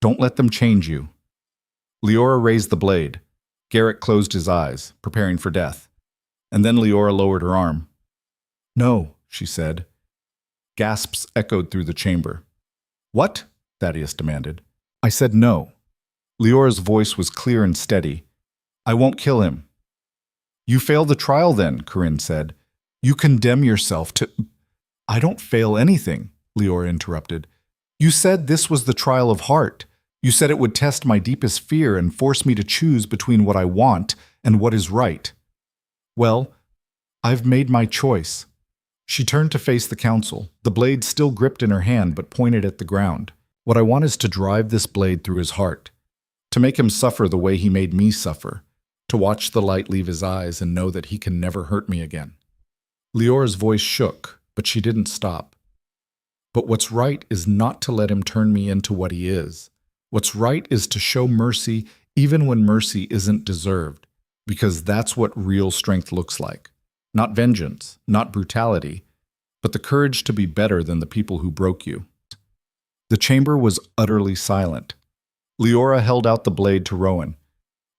don't let them change you. Leora raised the blade. Garrick closed his eyes, preparing for death. And then Leora lowered her arm. No, she said. Gasps echoed through the chamber. What? Thaddeus demanded. I said no. Leora's voice was clear and steady. I won't kill him. You fail the trial then, Corinne said. You condemn yourself to— I don't fail anything, Leora interrupted. You said this was the trial of heart. You said it would test my deepest fear and force me to choose between what I want and what is right. Well, I've made my choice. She turned to face the council, the blade still gripped in her hand but pointed at the ground. What I want is to drive this blade through his heart, to make him suffer the way he made me suffer, to watch the light leave his eyes and know that he can never hurt me again. Leora's voice shook, but she didn't stop. But what's right is not to let him turn me into what he is. What's right is to show mercy even when mercy isn't deserved, because that's what real strength looks like. Not vengeance, not brutality, but the courage to be better than the people who broke you. The chamber was utterly silent. Leora held out the blade to Rowan.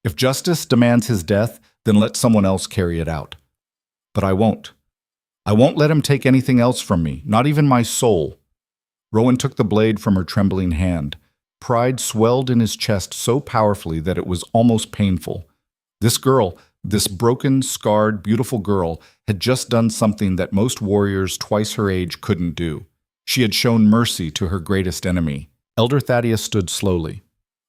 If justice demands his death, then let someone else carry it out. But I won't. I won't let him take anything else from me, not even my soul. Rowan took the blade from her trembling hand. Pride swelled in his chest so powerfully that it was almost painful. This girl, this broken, scarred, beautiful girl, had just done something that most warriors twice her age couldn't do. She had shown mercy to her greatest enemy. Elder Thaddeus stood slowly.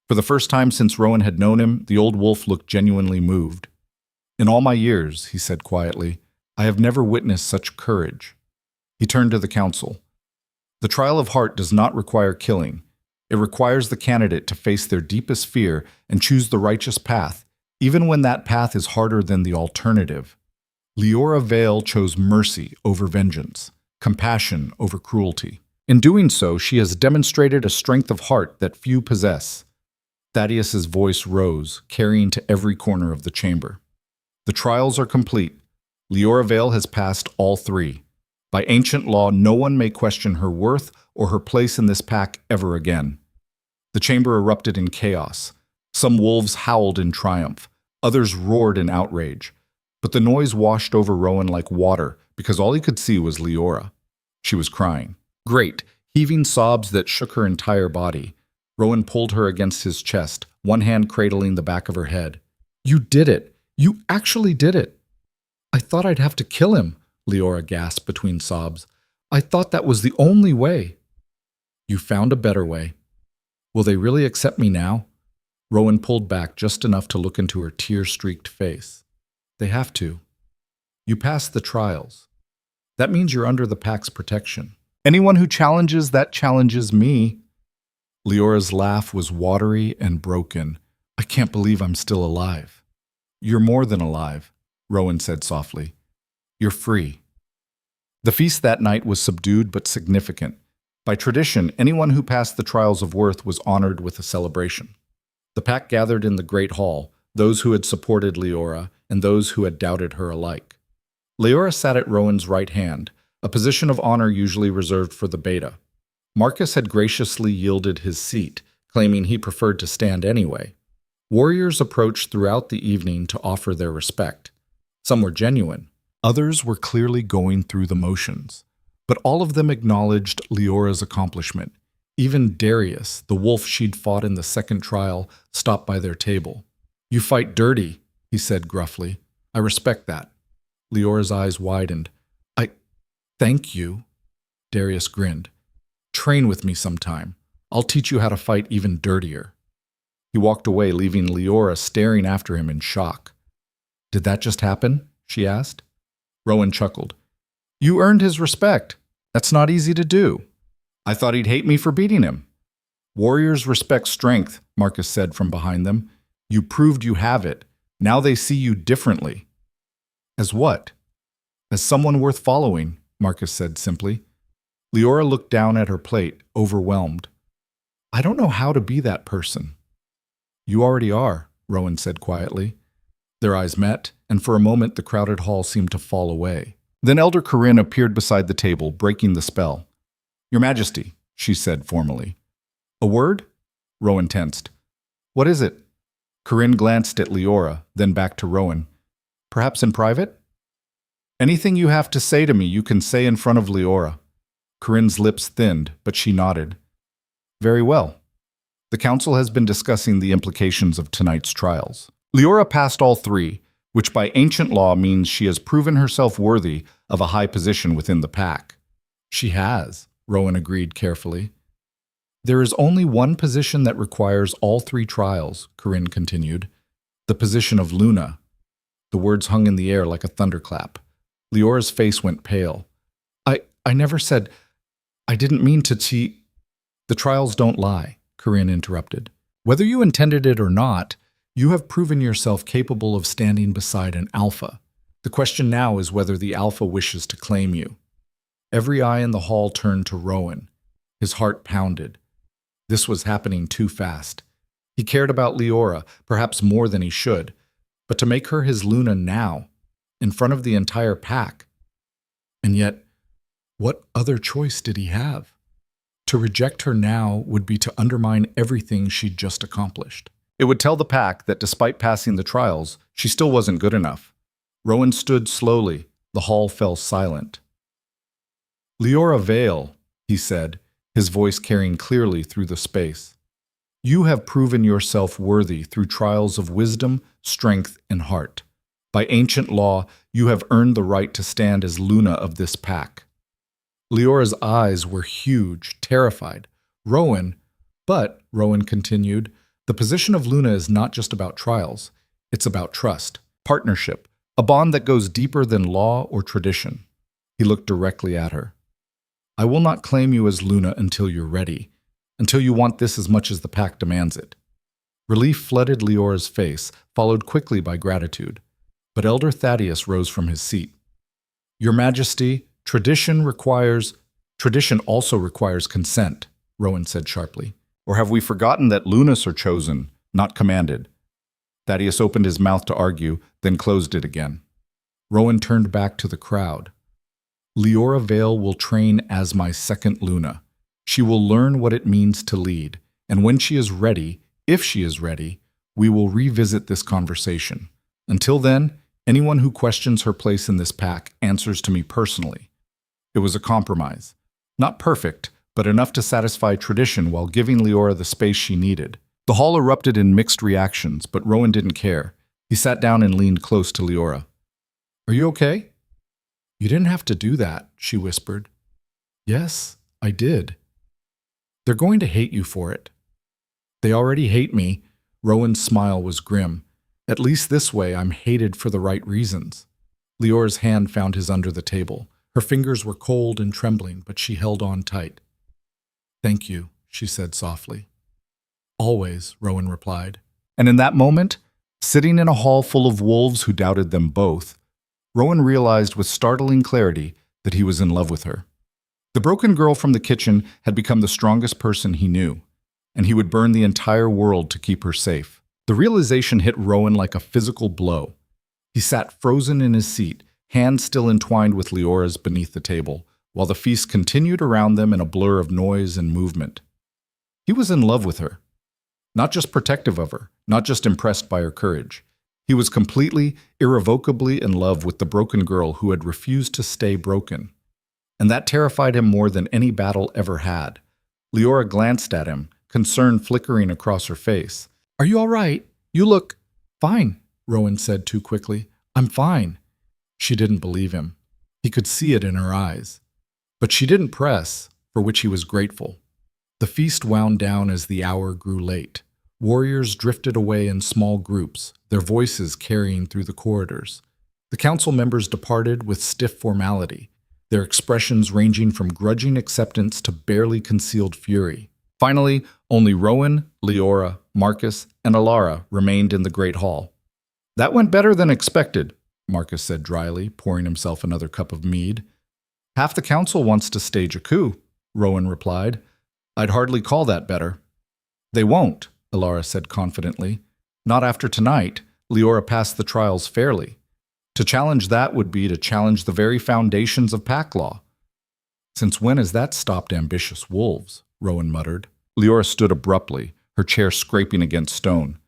For the first time since Rowan had known him, the old wolf looked genuinely moved. "In all my years," he said quietly, "I have never witnessed such courage." He turned to the council. "The trial of heart does not require killing. It requires the candidate to face their deepest fear and choose the righteous path, even when that path is harder than the alternative. Leora Vale chose mercy over vengeance, compassion over cruelty. In doing so, she has demonstrated a strength of heart that few possess." Thaddeus's voice rose, carrying to every corner of the chamber. "The trials are complete. Leora Vale has passed all three. By ancient law, no one may question her worth or her place in this pack ever again." The chamber erupted in chaos. Some wolves howled in triumph. Others roared in outrage. But the noise washed over Rowan like water because all he could see was Leora. She was crying. Great, heaving sobs that shook her entire body. Rowan pulled her against his chest, one hand cradling the back of her head. "You did it. You actually did it." "I thought I'd have to kill him," Leora gasped between sobs. "I thought that was the only way." "You found a better way. Will they really accept me now?" Rowan pulled back just enough to look into her tear-streaked face. "They have to. You passed the trials. That means you're under the pack's protection. Anyone who challenges that challenges me." Leora's laugh was watery and broken. "I can't believe I'm still alive." "You're more than alive," Rowan said softly. "You're free." The feast that night was subdued but significant. By tradition, anyone who passed the trials of worth was honored with a celebration. The pack gathered in the great hall, those who had supported Leora and those who had doubted her alike. Leora sat at Rowan's right hand, a position of honor usually reserved for the beta. Marcus had graciously yielded his seat, claiming he preferred to stand anyway. Warriors approached throughout the evening to offer their respect. Some were genuine. Others were clearly going through the motions. But all of them acknowledged Leora's accomplishment. Even Darius, the wolf she'd fought in the second trial, stopped by their table. "You fight dirty," he said gruffly. "I respect that." Leora's eyes widened. Thank you." Darius grinned. "Train with me sometime. I'll teach you how to fight even dirtier." He walked away, leaving Leora staring after him in shock. "Did that just happen?" she asked. Rowan chuckled. "You earned his respect. That's not easy to do. I thought he'd hate me for beating him." "Warriors respect strength," Marcus said from behind them. "You proved you have it. Now they see you differently." "As what?" "As someone worth following," Marcus said simply. Leora looked down at her plate, overwhelmed. "I don't know how to be that person." "You already are," Rowan said quietly. Their eyes met, and for a moment the crowded hall seemed to fall away. Then Elder Corinne appeared beside the table, breaking the spell. "Your Majesty," she said formally. "A word?" Rowan tensed. "What is it?" Corinne glanced at Leora, then back to Rowan. "Perhaps in private?" "Anything you have to say to me, you can say in front of Leora." Corinne's lips thinned, but she nodded. "Very well. The council has been discussing the implications of tonight's trials. Leora passed all three, which by ancient law means she has proven herself worthy of a high position within the pack." "She has," Rowan agreed carefully. "There is only one position that requires all three trials," Corinne continued. "The position of Luna." The words hung in the air like a thunderclap. Leora's face went pale. I never said... I didn't mean to "The trials don't lie," Corinne interrupted. "Whether you intended it or not, you have proven yourself capable of standing beside an alpha. The question now is whether the alpha wishes to claim you." Every eye in the hall turned to Rowan. His heart pounded. This was happening too fast. He cared about Leora, perhaps more than he should, but to make her his Luna now, in front of the entire pack. And yet, what other choice did he have? To reject her now would be to undermine everything she'd just accomplished. It would tell the pack that despite passing the trials, She still wasn't good enough. Rowan stood slowly. The hall fell silent. "Leora Vale," he said, his voice carrying clearly through the space. "You have proven yourself worthy through trials of wisdom, strength, and heart. By ancient law, you have earned the right to stand as Luna of this pack." Leora's eyes were huge, terrified. Rowan continued, "the position of Luna is not just about trials. It's about trust, partnership, a bond that goes deeper than law or tradition." He looked directly at her. "I will not claim you as Luna until you're ready, until you want this as much as the pack demands it." Relief flooded Leora's face, followed quickly by gratitude. But Elder Thaddeus rose from his seat. "Your Majesty, tradition also requires consent," Rowan said sharply. "Or have we forgotten that Lunas are chosen, not commanded?" Thaddeus opened his mouth to argue, then closed it again. Rowan turned back to the crowd. "Leora Vale will train as my second Luna. She will learn what it means to lead, and when she is ready, if she is ready, we will revisit this conversation. Until then, anyone who questions her place in this pack answers to me personally." It was a compromise. Not perfect, but enough to satisfy tradition while giving Leora the space she needed. The hall erupted in mixed reactions, but Rowan didn't care. He sat down and leaned close to Leora. "Are you okay?" "You didn't have to do that," she whispered. "Yes, I did." "They're going to hate you for it." "They already hate me." Rowan's smile was grim. "At least this way I'm hated for the right reasons." Leora's hand found his under the table. Her fingers were cold and trembling, but she held on tight. "Thank you," she said softly. "Always," Rowan replied. And in that moment, sitting in a hall full of wolves who doubted them both, Rowan realized with startling clarity that he was in love with her. The broken girl from the kitchen had become the strongest person he knew, and he would burn the entire world to keep her safe. The realization hit Rowan like a physical blow. He sat frozen in his seat, hands still entwined with Leora's beneath the table, while the feast continued around them in a blur of noise and movement. He was in love with her. Not just protective of her, not just impressed by her courage. He was completely, irrevocably in love with the broken girl who had refused to stay broken. And that terrified him more than any battle ever had. Leora glanced at him, concern flickering across her face. "Are you all right? You look..." "Fine," Rowan said too quickly. "I'm fine." She didn't believe him. He could see it in her eyes. But she didn't press, for which he was grateful. The feast wound down as the hour grew late. Warriors drifted away in small groups, their voices carrying through the corridors. The council members departed with stiff formality, their expressions ranging from grudging acceptance to barely concealed fury. Finally, only Rowan, Leora, Marcus, and Alara remained in the great hall. "That went better than expected," Marcus said dryly, pouring himself another cup of mead. "Half the council wants to stage a coup," Rowan replied. "I'd hardly call that better." "They won't," Alara said confidently. "Not after tonight. Leora passed the trials fairly. To challenge that would be to challenge the very foundations of pack law." "Since when has that stopped ambitious wolves?" Rowan muttered. Leora stood abruptly, her chair scraping against stone.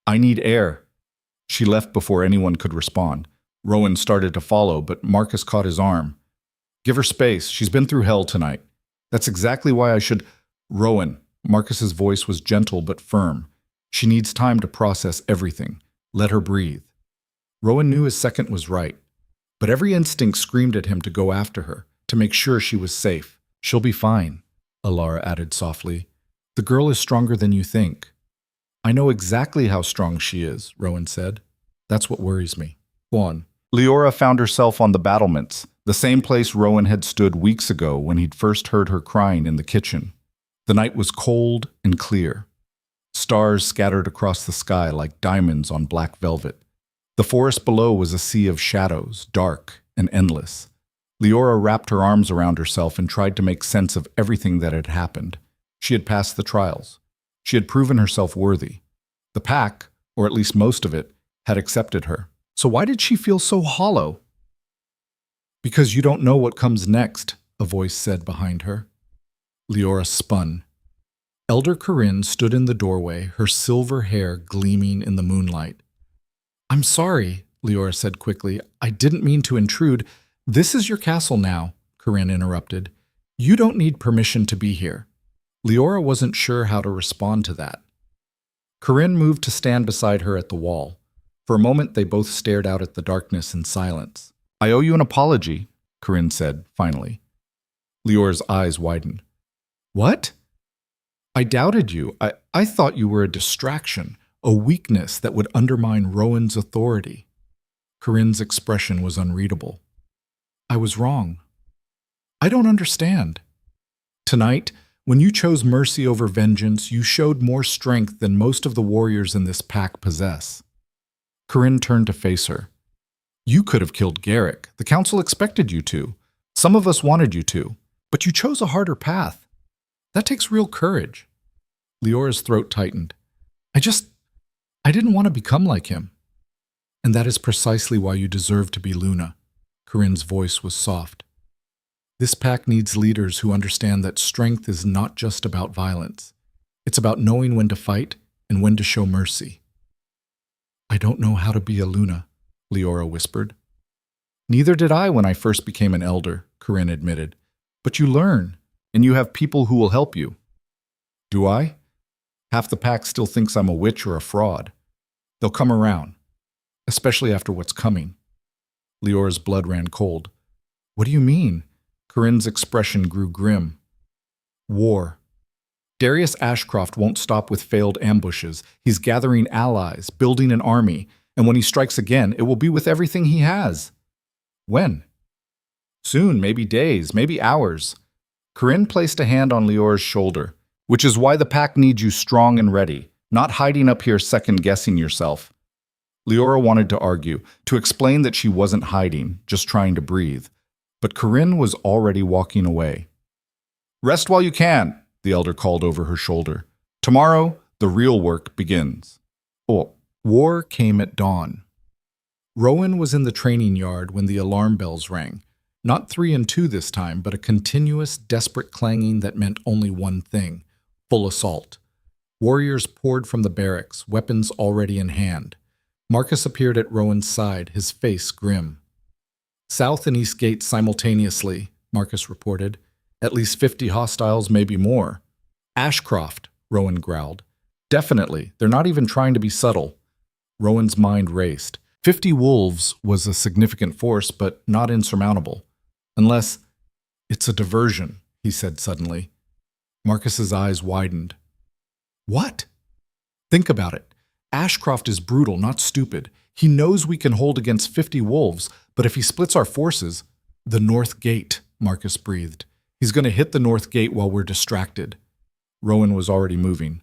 "I need air." She left before anyone could respond. Rowan started to follow, but Marcus caught his arm. "Give her space. She's been through hell tonight. That's exactly why I should..." "Rowan," Marcus's voice was gentle but firm. "She needs time to process everything. Let her breathe." Rowan knew his second was right, but every instinct screamed at him to go after her, to make sure she was safe. "She'll be fine," Alara added softly. "The girl is stronger than you think." "I know exactly how strong she is," Rowan said. "That's what worries me." Go on. Leora found herself on the battlements, the same place Rowan had stood weeks ago when he'd first heard her crying in the kitchen. The night was cold and clear. Stars scattered across the sky like diamonds on black velvet. The forest below was a sea of shadows, dark and endless. Leora wrapped her arms around herself and tried to make sense of everything that had happened. She had passed the trials. She had proven herself worthy. The pack, or at least most of it, had accepted her. So why did she feel so hollow? "Because you don't know what comes next," a voice said behind her. Leora spun. Elder Corinne stood in the doorway, her silver hair gleaming in the moonlight. I'm sorry, Leora said quickly. I didn't mean to intrude. This is your castle now, Corinne interrupted. You don't need permission to be here. Leora wasn't sure how to respond to that. Corinne moved to stand beside her at the wall. For a moment, they both stared out at the darkness in silence. I owe you an apology, Corinne said, finally. Leora's eyes widened. What? I doubted you. I thought you were a distraction, a weakness that would undermine Rowan's authority. Corinne's expression was unreadable. I was wrong. I don't understand. Tonight, when you chose mercy over vengeance, you showed more strength than most of the warriors in this pack possess. Corinne turned to face her. You could have killed Garrick. The council expected you to. Some of us wanted you to. But you chose a harder path. That takes real courage. Leora's throat tightened. I didn't want to become like him. And that is precisely why you deserve to be Luna. Corinne's voice was soft. This pack needs leaders who understand that strength is not just about violence. It's about knowing when to fight and when to show mercy. I don't know how to be a Luna, Leora whispered. Neither did I when I first became an elder, Corinne admitted. But you learn, and you have people who will help you. Do I? Half the pack still thinks I'm a witch or a fraud. They'll come around, especially after what's coming. Leora's blood ran cold. What do you mean? Corinne's expression grew grim. War. Darius Ashcroft won't stop with failed ambushes. He's gathering allies, building an army, and when he strikes again, it will be with everything he has. When? Soon, maybe days, maybe hours. Corinne placed a hand on Leora's shoulder, which is why the pack needs you strong and ready, not hiding up here second-guessing yourself. Leora wanted to argue, to explain that she wasn't hiding, just trying to breathe. But Corinne was already walking away. Rest while you can, the elder called over her shoulder. Tomorrow, the real work begins. Oh, war came at dawn. Rowan was in the training yard when the alarm bells rang. Not 3 and 2 this time, but a continuous, desperate clanging that meant only one thing: full assault. Warriors poured from the barracks, weapons already in hand. Marcus appeared at Rowan's side, his face grim. South and East Gate simultaneously, Marcus reported. At least 50 hostiles, maybe more. Ashcroft, Rowan growled. Definitely, they're not even trying to be subtle. Rowan's mind raced. 50 wolves was a significant force, but not insurmountable. Unless it's a diversion, he said suddenly. Marcus's eyes widened. What? Think about it. Ashcroft is brutal, not stupid. He knows we can hold against 50 wolves, but if he splits our forces, the North Gate, Marcus breathed. He's going to hit the North Gate while we're distracted. Rowan was already moving.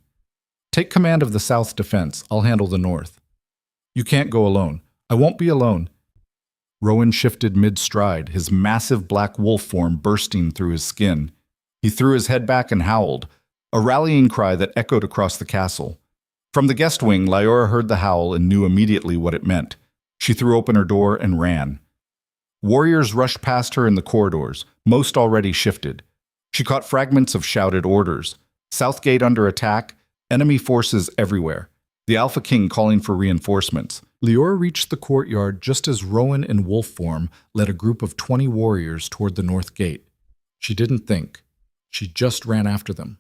Take command of the South defense. I'll handle the North. You can't go alone. I won't be alone. Rowan shifted mid-stride, his massive black wolf form bursting through his skin. He threw his head back and howled, a rallying cry that echoed across the castle. From the guest wing, Leora heard the howl and knew immediately what it meant. She threw open her door and ran. Warriors rushed past her in the corridors, most already shifted. She caught fragments of shouted orders. Southgate under attack, enemy forces everywhere. The Alpha King calling for reinforcements. Leora reached the courtyard just as Rowan in wolf form led a group of 20 warriors toward the North Gate. She didn't think. She just ran after them.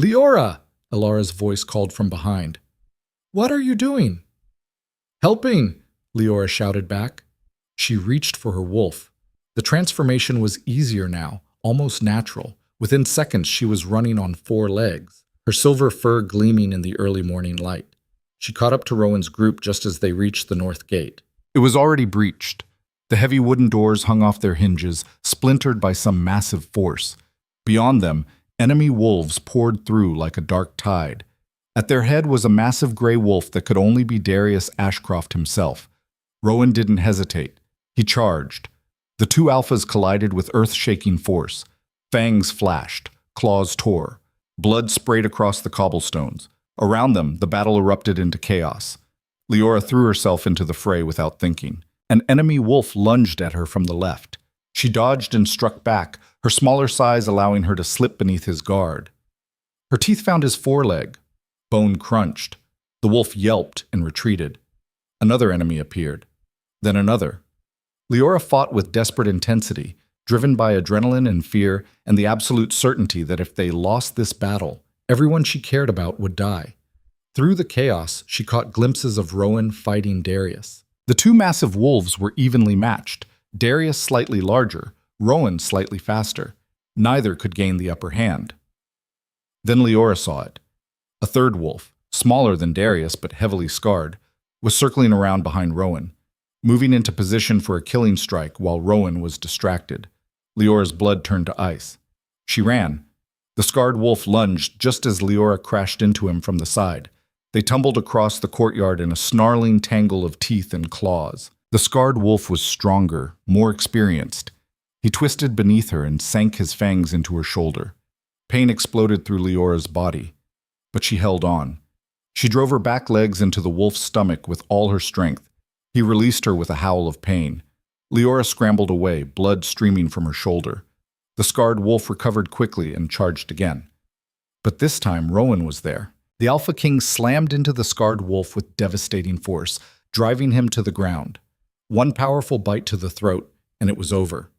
Leora! Alara's voice called from behind. What are you doing? Helping, Leora shouted back. She reached for her wolf. The transformation was easier now, almost natural. Within seconds, she was running on 4 legs, her silver fur gleaming in the early morning light. She caught up to Rowan's group just as they reached the North Gate. It was already breached. The heavy wooden doors hung off their hinges, splintered by some massive force. Beyond them, enemy wolves poured through like a dark tide. At their head was a massive gray wolf that could only be Darius Ashcroft himself. Rowan didn't hesitate. He charged. The 2 alphas collided with earth-shaking force. Fangs flashed, claws tore. Blood sprayed across the cobblestones. Around them, the battle erupted into chaos. Leora threw herself into the fray without thinking. An enemy wolf lunged at her from the left. She dodged and struck back, her smaller size allowing her to slip beneath his guard. Her teeth found his foreleg. Bone crunched. The wolf yelped and retreated. Another enemy appeared. Then another. Leora fought with desperate intensity, driven by adrenaline and fear and the absolute certainty that if they lost this battle, everyone she cared about would die. Through the chaos, she caught glimpses of Rowan fighting Darius. The two massive wolves were evenly matched, Darius slightly larger, Rowan slightly faster. Neither could gain the upper hand. Then Leora saw it. A third wolf, smaller than Darius but heavily scarred, was circling around behind Rowan, moving into position for a killing strike while Rowan was distracted. Leora's blood turned to ice. She ran. The scarred wolf lunged just as Leora crashed into him from the side. They tumbled across the courtyard in a snarling tangle of teeth and claws. The scarred wolf was stronger, more experienced. He twisted beneath her and sank his fangs into her shoulder. Pain exploded through Leora's body, but she held on. She drove her back legs into the wolf's stomach with all her strength. He released her with a howl of pain. Leora scrambled away, blood streaming from her shoulder. The scarred wolf recovered quickly and charged again. But this time, Rowan was there. The Alpha King slammed into the scarred wolf with devastating force, driving him to the ground. One powerful bite to the throat, and it was over.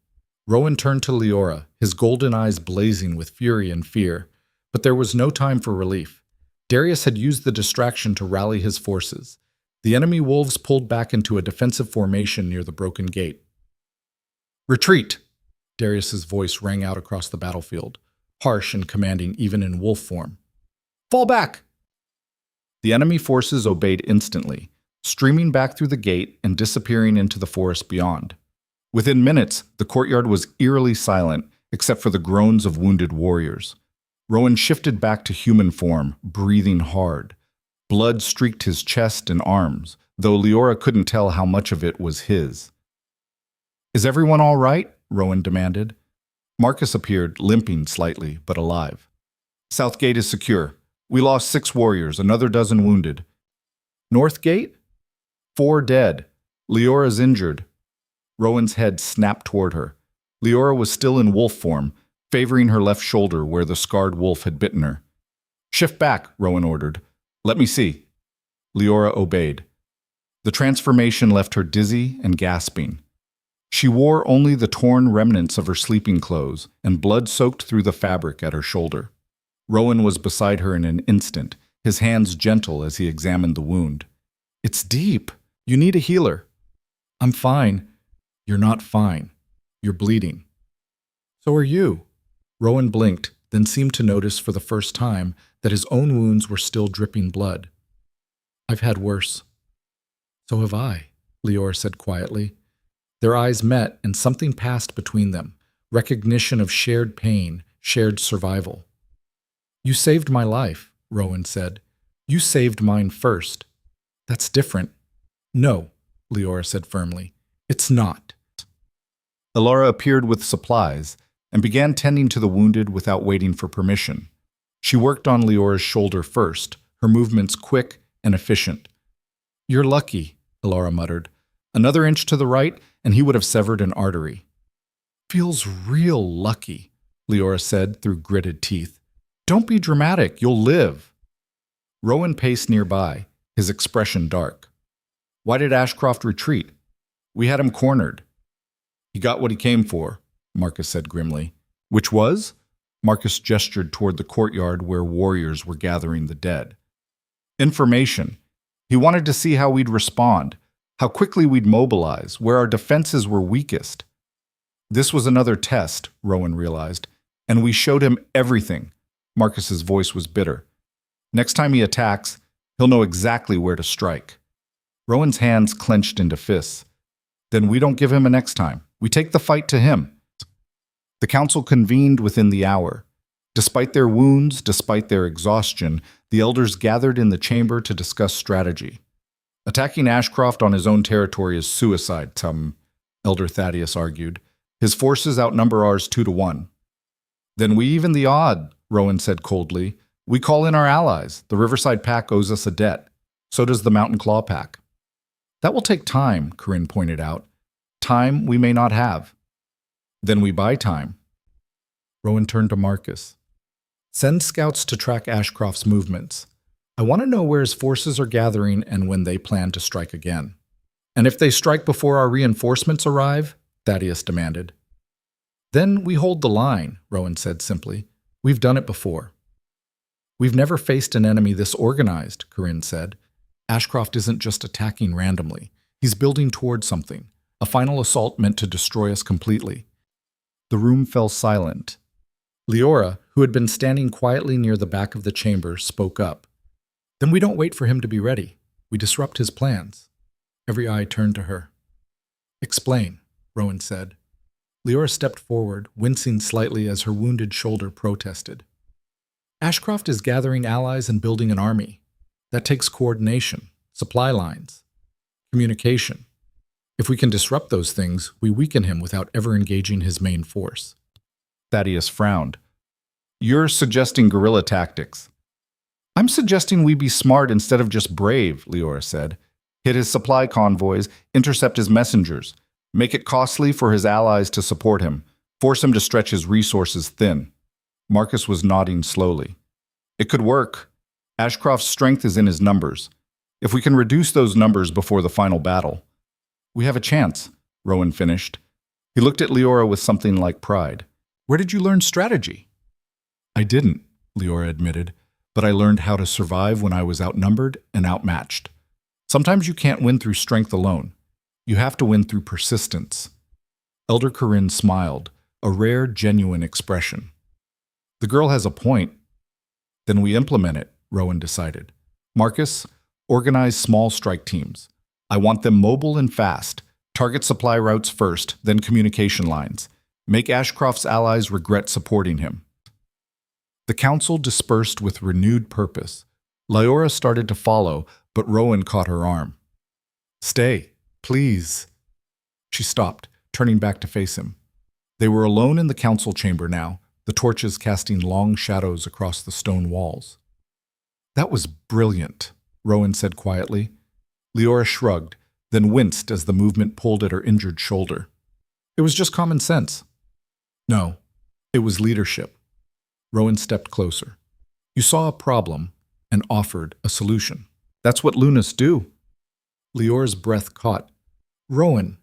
Rowan turned to Leora, his golden eyes blazing with fury and fear. But there was no time for relief. Darius had used the distraction to rally his forces. The enemy wolves pulled back into a defensive formation near the broken gate. "Retreat!" Darius's voice rang out across the battlefield, harsh and commanding even in wolf form. "Fall back!" The enemy forces obeyed instantly, streaming back through the gate and disappearing into the forest beyond. Within minutes, the courtyard was eerily silent, except for the groans of wounded warriors. Rowan shifted back to human form, breathing hard. Blood streaked his chest and arms, though Leora couldn't tell how much of it was his. "Is everyone all right?" Rowan demanded. Marcus appeared, limping slightly, but alive. "South gate is secure. We lost 6 warriors, another dozen wounded. North gate? 4 dead. Leora's injured." Rowan's head snapped toward her. Leora was still in wolf form, favoring her left shoulder where the scarred wolf had bitten her. "Shift back," Rowan ordered. "Let me see." Leora obeyed. The transformation left her dizzy and gasping. She wore only the torn remnants of her sleeping clothes, and blood soaked through the fabric at her shoulder. Rowan was beside her in an instant, his hands gentle as he examined the wound. "It's deep. You need a healer." "I'm fine." "You're not fine. You're bleeding." "So are you." Rowan blinked, then seemed to notice for the first time that his own wounds were still dripping blood. "I've had worse." "So have I," Leora said quietly. Their eyes met, and something passed between them, recognition of shared pain, shared survival. "You saved my life," Rowan said. "You saved mine first." "That's different." "No," Leora said firmly. "It's not." Elara appeared with supplies and began tending to the wounded without waiting for permission. She worked on Leora's shoulder first, her movements quick and efficient. "You're lucky," Elara muttered. "Another inch to the right, and he would have severed an artery." "Feels real lucky," Leora said through gritted teeth. "Don't be dramatic, you'll live." Rowan paced nearby, his expression dark. "Why did Ashcroft retreat? We had him cornered." "He got what he came for," Marcus said grimly. "Which was?" Marcus gestured toward the courtyard where warriors were gathering the dead. "Information. He wanted to see how we'd respond, how quickly we'd mobilize, where our defenses were weakest." This was another test, Rowan realized, and we showed him everything. Marcus's voice was bitter. "Next time he attacks, he'll know exactly where to strike." Rowan's hands clenched into fists. "Then we don't give him a next time. We take the fight to him." The council convened within the hour. Despite their wounds, despite their exhaustion, the elders gathered in the chamber to discuss strategy. "Attacking Ashcroft on his own territory is suicide, Elder Thaddeus argued. "His forces outnumber ours 2-1. "Then we even the odd," Rowan said coldly. "We call in our allies. The Riverside Pack owes us a debt. So does the Mountain Claw Pack." "That will take time," Corinne pointed out. "Time we may not have." "Then we buy time." Rowan turned to Marcus. "Send scouts to track Ashcroft's movements. I want to know where his forces are gathering and when they plan to strike again. And if they strike before our reinforcements arrive, Thaddeus demanded. Then we hold the line, Rowan said simply. We've done it before. We've never faced an enemy this organized, Corinne said. Ashcroft isn't just attacking randomly. He's building towards something, a final assault meant to destroy us completely. The room fell silent. Leora, who had been standing quietly near the back of the chamber, spoke up. Then we don't wait for him to be ready. We disrupt his plans. Every eye turned to her. Explain, Rowan said. Leora stepped forward, wincing slightly as her wounded shoulder protested. Ashcroft is gathering allies and building an army. That takes coordination, supply lines, communication. If we can disrupt those things, we weaken him without ever engaging his main force. Thaddeus frowned. You're suggesting guerrilla tactics. I'm suggesting we be smart instead of just brave, Leora said. Hit his supply convoys, intercept his messengers, make it costly for his allies to support him, force him to stretch his resources thin. Marcus was nodding slowly. It could work. Ashcroft's strength is in his numbers. If we can reduce those numbers before the final battle, we have a chance, Rowan finished. He looked at Leora with something like pride. Where did you learn strategy? I didn't, Leora admitted, but I learned how to survive when I was outnumbered and outmatched. Sometimes you can't win through strength alone. You have to win through persistence. Elder Corinne smiled, a rare, genuine expression. The girl has a point. Then we implement it, Rowan decided. Marcus, organize small strike teams. I want them mobile and fast. Target supply routes first, then communication lines. Make Ashcroft's allies regret supporting him. The council dispersed with renewed purpose. Leora started to follow, but Rowan caught her arm. Stay, please. She stopped, turning back to face him. They were alone in the council chamber now, the torches casting long shadows across the stone walls. That was brilliant, Rowan said quietly. Leora shrugged, then winced as the movement pulled at her injured shoulder. It was just common sense. No, it was leadership. Rowan stepped closer. You saw a problem and offered a solution. That's what Lunas do. Leora's breath caught. Rowan,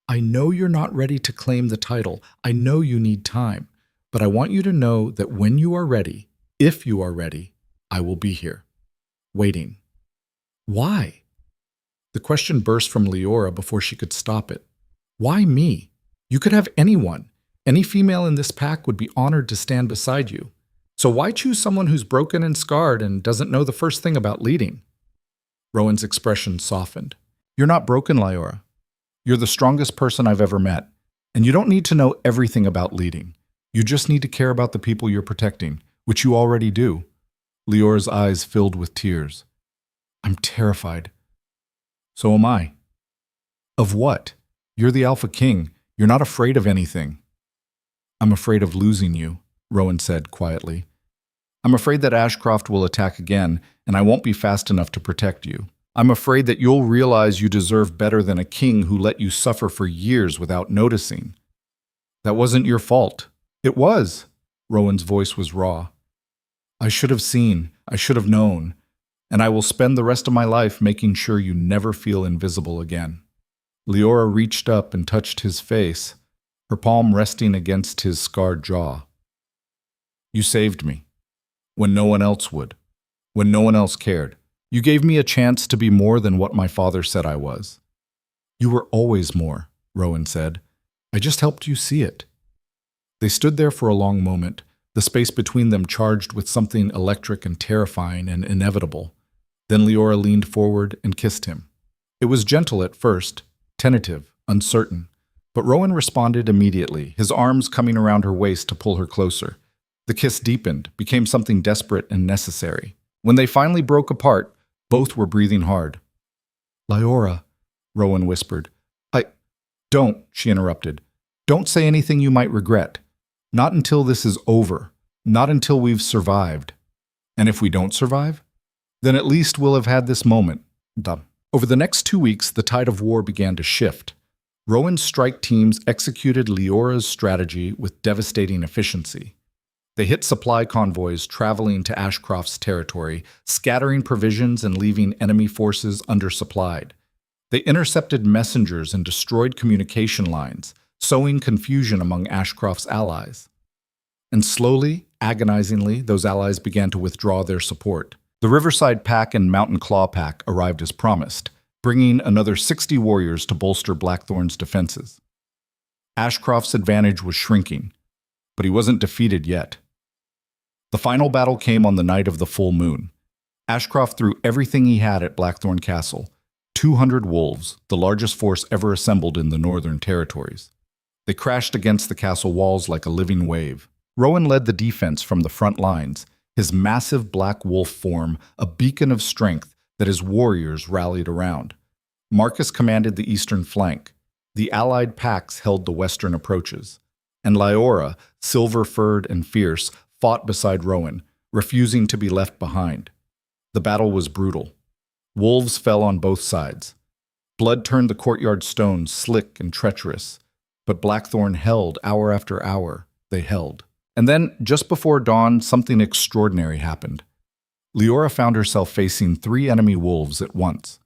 I know you're not ready to claim the title. I know you need time. But I want you to know that when you are ready, if you are ready, I will be here, waiting. Why? The question burst from Leora before she could stop it. Why me? You could have anyone. Any female in this pack would be honored to stand beside you. So why choose someone who's broken and scarred and doesn't know the first thing about leading? Rowan's expression softened. You're not broken, Leora. You're the strongest person I've ever met, and you don't need to know everything about leading. You just need to care about the people you're protecting, which you already do. Leora's eyes filled with tears. I'm terrified. So am I. Of what? You're the Alpha King. You're not afraid of anything. I'm afraid of losing you, Rowan said quietly. I'm afraid that Ashcroft will attack again, and I won't be fast enough to protect you. I'm afraid that you'll realize you deserve better than a king who let you suffer for years without noticing. That wasn't your fault. It was. Rowan's voice was raw. I should have seen. I should have known. And I will spend the rest of my life making sure you never feel invisible again. Leora reached up and touched his face, her palm resting against his scarred jaw. You saved me. When no one else would. When no one else cared. You gave me a chance to be more than what my father said I was. You were always more, Rowan said. I just helped you see it. They stood there for a long moment, the space between them charged with something electric and terrifying and inevitable. Then Leora leaned forward and kissed him. It was gentle at first, tentative, uncertain, but Rowan responded immediately, his arms coming around her waist to pull her closer. The kiss deepened, became something desperate and necessary. When they finally broke apart, both were breathing hard. Leora, Rowan whispered. Don't, she interrupted. Don't say anything you might regret. Not until this is over. Not until we've survived. And if we don't survive, then at least we'll have had this moment. Over the next 2 weeks, the tide of war began to shift. Rowan's strike teams executed Leora's strategy with devastating efficiency. They hit supply convoys traveling to Ashcroft's territory, scattering provisions and leaving enemy forces undersupplied. They intercepted messengers and destroyed communication lines, sowing confusion among Ashcroft's allies. And slowly, agonizingly, those allies began to withdraw their support. The Riverside Pack and Mountain Claw Pack arrived as promised, bringing another 60 warriors to bolster Blackthorn's defenses. Ashcroft's advantage was shrinking, but he wasn't defeated yet. The final battle came on the night of the full moon. Ashcroft threw everything he had at Blackthorn Castle, 200 wolves, the largest force ever assembled in the Northern Territories. They crashed against the castle walls like a living wave. Rowan led the defense from the front lines, his massive black wolf form a beacon of strength that his warriors rallied around. Marcus commanded the eastern flank. The allied packs held the western approaches. And Lyora, silver-furred and fierce, fought beside Rowan, refusing to be left behind. The battle was brutal. Wolves fell on both sides. Blood turned the courtyard stones slick and treacherous. But Blackthorn held hour after hour. They held. And then, just before dawn, something extraordinary happened. Lyora found herself facing 3 enemy wolves at once.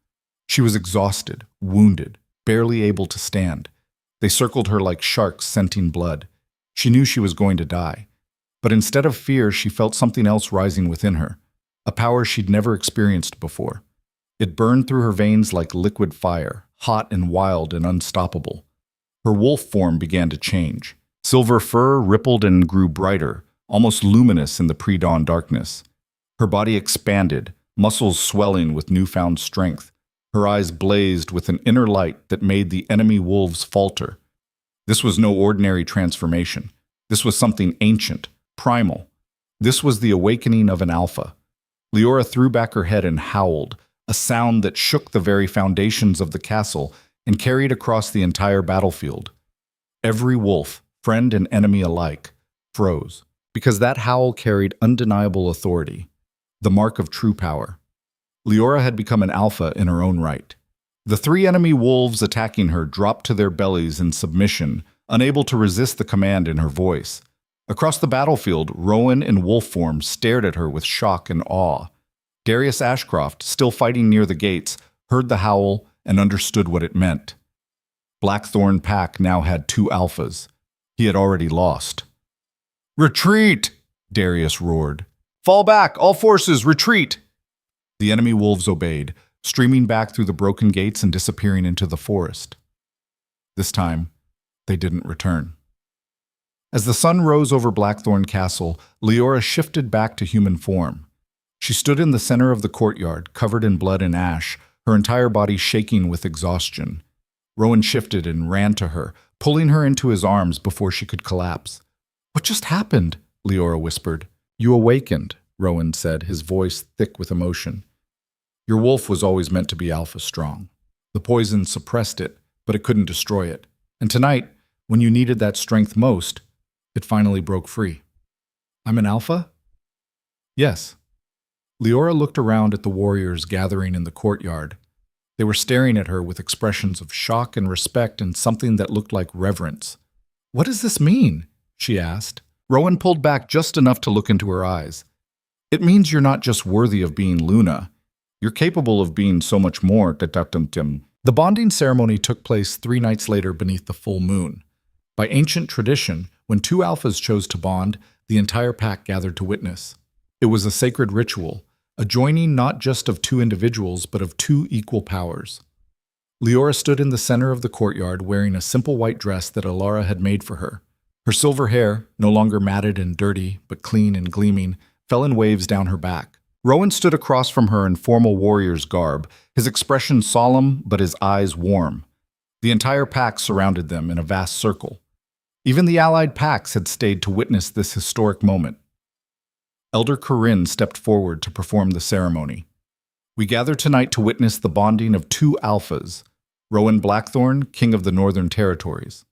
She was exhausted, wounded, barely able to stand. They circled her like sharks scenting blood. She knew she was going to die. But instead of fear, she felt something else rising within her, a power she'd never experienced before. It burned through her veins like liquid fire, hot and wild and unstoppable. Her wolf form began to change. Silver fur rippled and grew brighter, almost luminous in the pre-dawn darkness. Her body expanded, muscles swelling with newfound strength. Her eyes blazed with an inner light that made the enemy wolves falter. This was no ordinary transformation. This was something ancient, primal. This was the awakening of an alpha. Lyora threw back her head and howled, a sound that shook the very foundations of the castle and carried across the entire battlefield. Every wolf, friend and enemy alike, froze, because that howl carried undeniable authority, the mark of true power. Lyora had become an alpha in her own right. The 3 enemy wolves attacking her dropped to their bellies in submission, unable to resist the command in her voice. Across the battlefield, Rowan in wolf form stared at her with shock and awe. Darius Ashcroft, still fighting near the gates, heard the howl and understood what it meant. Blackthorn Pack now had 2 alphas. He had already lost. "Retreat!" Darius roared. "Fall back! All forces, retreat!" The enemy wolves obeyed, streaming back through the broken gates and disappearing into the forest. This time, they didn't return. As the sun rose over Blackthorn Castle, Lyora shifted back to human form. She stood in the center of the courtyard, covered in blood and ash, her entire body shaking with exhaustion. Rowan shifted and ran to her, pulling her into his arms before she could collapse. "What just happened?" Lyora whispered. "You awakened," Rowan said, his voice thick with emotion. "Your wolf was always meant to be alpha strong. The poison suppressed it, but it couldn't destroy it. And tonight, when you needed that strength most, it finally broke free." "I'm an alpha?" "Yes." Lyora looked around at the warriors gathering in the courtyard. They were staring at her with expressions of shock and respect and something that looked like reverence. "What does this mean?" she asked. Rowan pulled back just enough to look into her eyes. "It means you're not just worthy of being Luna. You're capable of being so much more." The bonding ceremony took place 3 nights later beneath the full moon. By ancient tradition, when 2 alphas chose to bond, the entire pack gathered to witness. It was a sacred ritual, a joining not just of 2 individuals, but of 2 equal powers. Lyora stood in the center of the courtyard wearing a simple white dress that Alara had made for her. Her silver hair, no longer matted and dirty, but clean and gleaming, fell in waves down her back. Rowan stood across from her in formal warrior's garb, his expression solemn but his eyes warm. The entire pack surrounded them in a vast circle. Even the allied packs had stayed to witness this historic moment. Elder Corinne stepped forward to perform the ceremony. "We gather tonight to witness the bonding of 2 alphas, Rowan Blackthorn, king of the Northern Territories,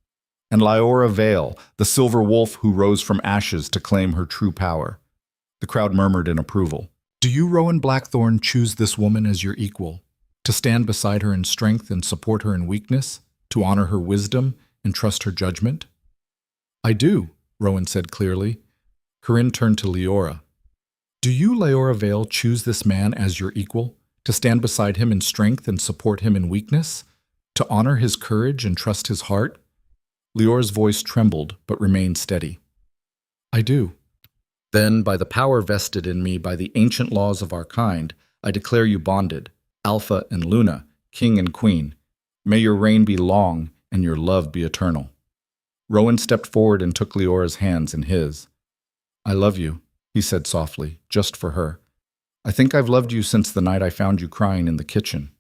and Lyora Vale, the silver wolf who rose from ashes to claim her true power." The crowd murmured in approval. "Do you, Rowan Blackthorn, choose this woman as your equal? To stand beside her in strength and support her in weakness? To honor her wisdom and trust her judgment?" "I do," Rowan said clearly. Corinne turned to Leora. Do you, Leora Vale, choose this man as your equal, to stand beside him in strength and support him in weakness, to honor his courage and trust his heart? Leora's voice trembled, but remained steady. I do. Then, by the power vested in me by the ancient laws of our kind, I declare you bonded, Alpha and Luna, king and queen. May your reign be long and your love be eternal. Rowan stepped forward and took Leora's hands in his. I love you, he said softly, just for her. I think I've loved you since the night I found you crying in the kitchen.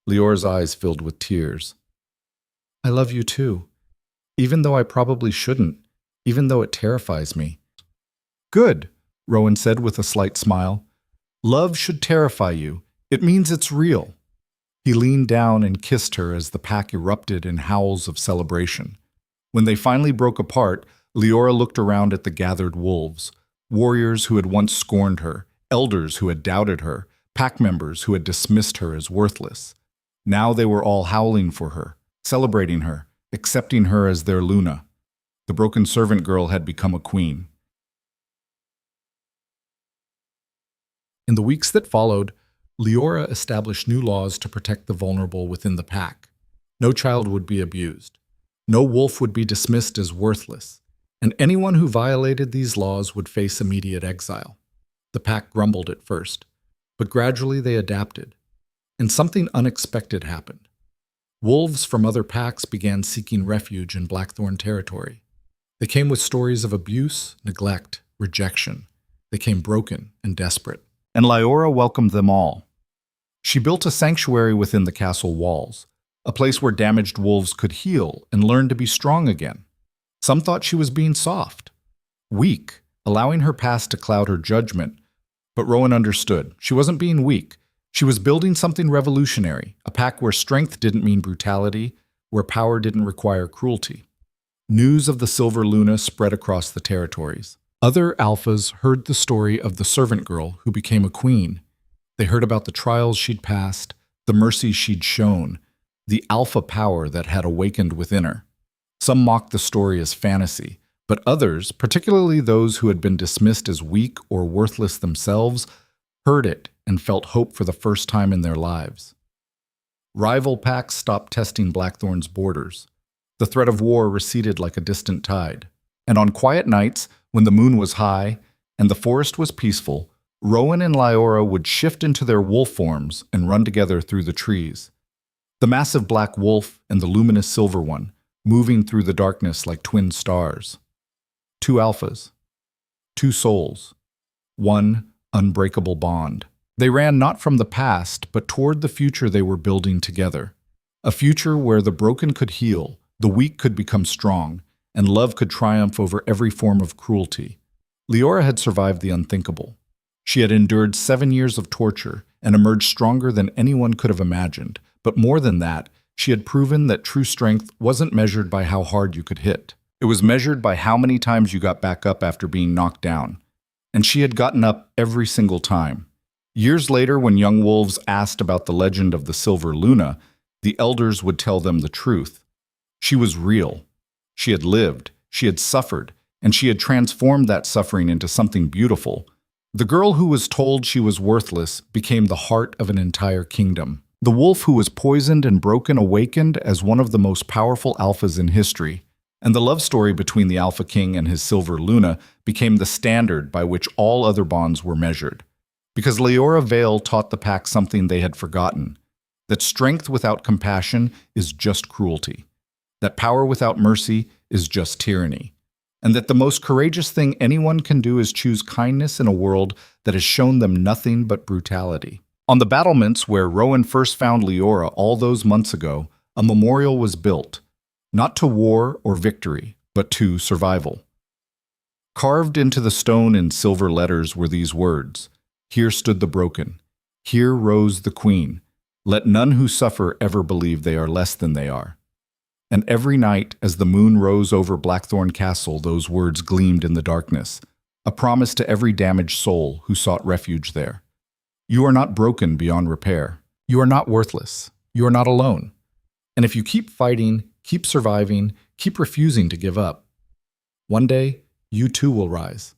Leora's eyes filled with tears. I love you too, even though I probably shouldn't, even though it terrifies me. Good, Rowan said with a slight smile. Love should terrify you. It means it's real. He leaned down and kissed her as the pack erupted in howls of celebration. When they finally broke apart, Leora looked around at the gathered wolves, warriors who had once scorned her, elders who had doubted her, pack members who had dismissed her as worthless. Now they were all howling for her, celebrating her, accepting her as their Luna. The broken servant girl had become a queen. In the weeks that followed, Leora established new laws to protect the vulnerable within the pack. No child would be abused. No wolf would be dismissed as worthless, and anyone who violated these laws would face immediate exile. The pack grumbled at first, but gradually they adapted, and something unexpected happened. Wolves from other packs began seeking refuge in Blackthorn territory. They came with stories of abuse, neglect, rejection. They came broken and desperate. And Leora welcomed them all. She built a sanctuary within the castle walls, a place where damaged wolves could heal and learn to be strong again. Some thought she was being soft, weak, allowing her past to cloud her judgment. But Rowan understood. She wasn't being weak. She was building something revolutionary, a pack where strength didn't mean brutality, where power didn't require cruelty. News of the Silver Luna spread across the territories. Other alphas heard the story of the servant girl who became a queen. They heard about the trials she'd passed, the mercy she'd shown, the alpha power that had awakened within her. Some mocked the story as fantasy, but others, particularly those who had been dismissed as weak or worthless themselves, heard it and felt hope for the first time in their lives. Rival packs stopped testing Blackthorn's borders. The threat of war receded like a distant tide. And on quiet nights, when the moon was high and the forest was peaceful, Rowan and Leora would shift into their wolf forms and run together through the trees. The massive black wolf and the luminous silver one, moving through the darkness like twin stars. Two alphas, two souls, one unbreakable bond. They ran not from the past, but toward the future they were building together. A future where the broken could heal, the weak could become strong, and love could triumph over every form of cruelty. Leora had survived the unthinkable. She had endured 7 years of torture and emerged stronger than anyone could have imagined. But more than that, she had proven that true strength wasn't measured by how hard you could hit. It was measured by how many times you got back up after being knocked down. And she had gotten up every single time. Years later, when young wolves asked about the legend of the Silver Luna, the elders would tell them the truth. She was real. She had lived, she had suffered, and she had transformed that suffering into something beautiful. The girl who was told she was worthless became the heart of an entire kingdom. The wolf who was poisoned and broken awakened as one of the most powerful alphas in history. And the love story between the Alpha King and his Silver Luna became the standard by which all other bonds were measured. Because Leora Vale taught the pack something they had forgotten, that strength without compassion is just cruelty, that power without mercy is just tyranny, and that the most courageous thing anyone can do is choose kindness in a world that has shown them nothing but brutality. On the battlements where Rowan first found Leora all those months ago, a memorial was built, not to war or victory, but to survival. Carved into the stone in silver letters were these words: "Here stood the broken. Here rose the queen. Let none who suffer ever believe they are less than they are." And every night, as the moon rose over Blackthorn Castle, those words gleamed in the darkness, a promise to every damaged soul who sought refuge there. You are not broken beyond repair. You are not worthless. You are not alone. And if you keep fighting, keep surviving, keep refusing to give up, one day, you too will rise.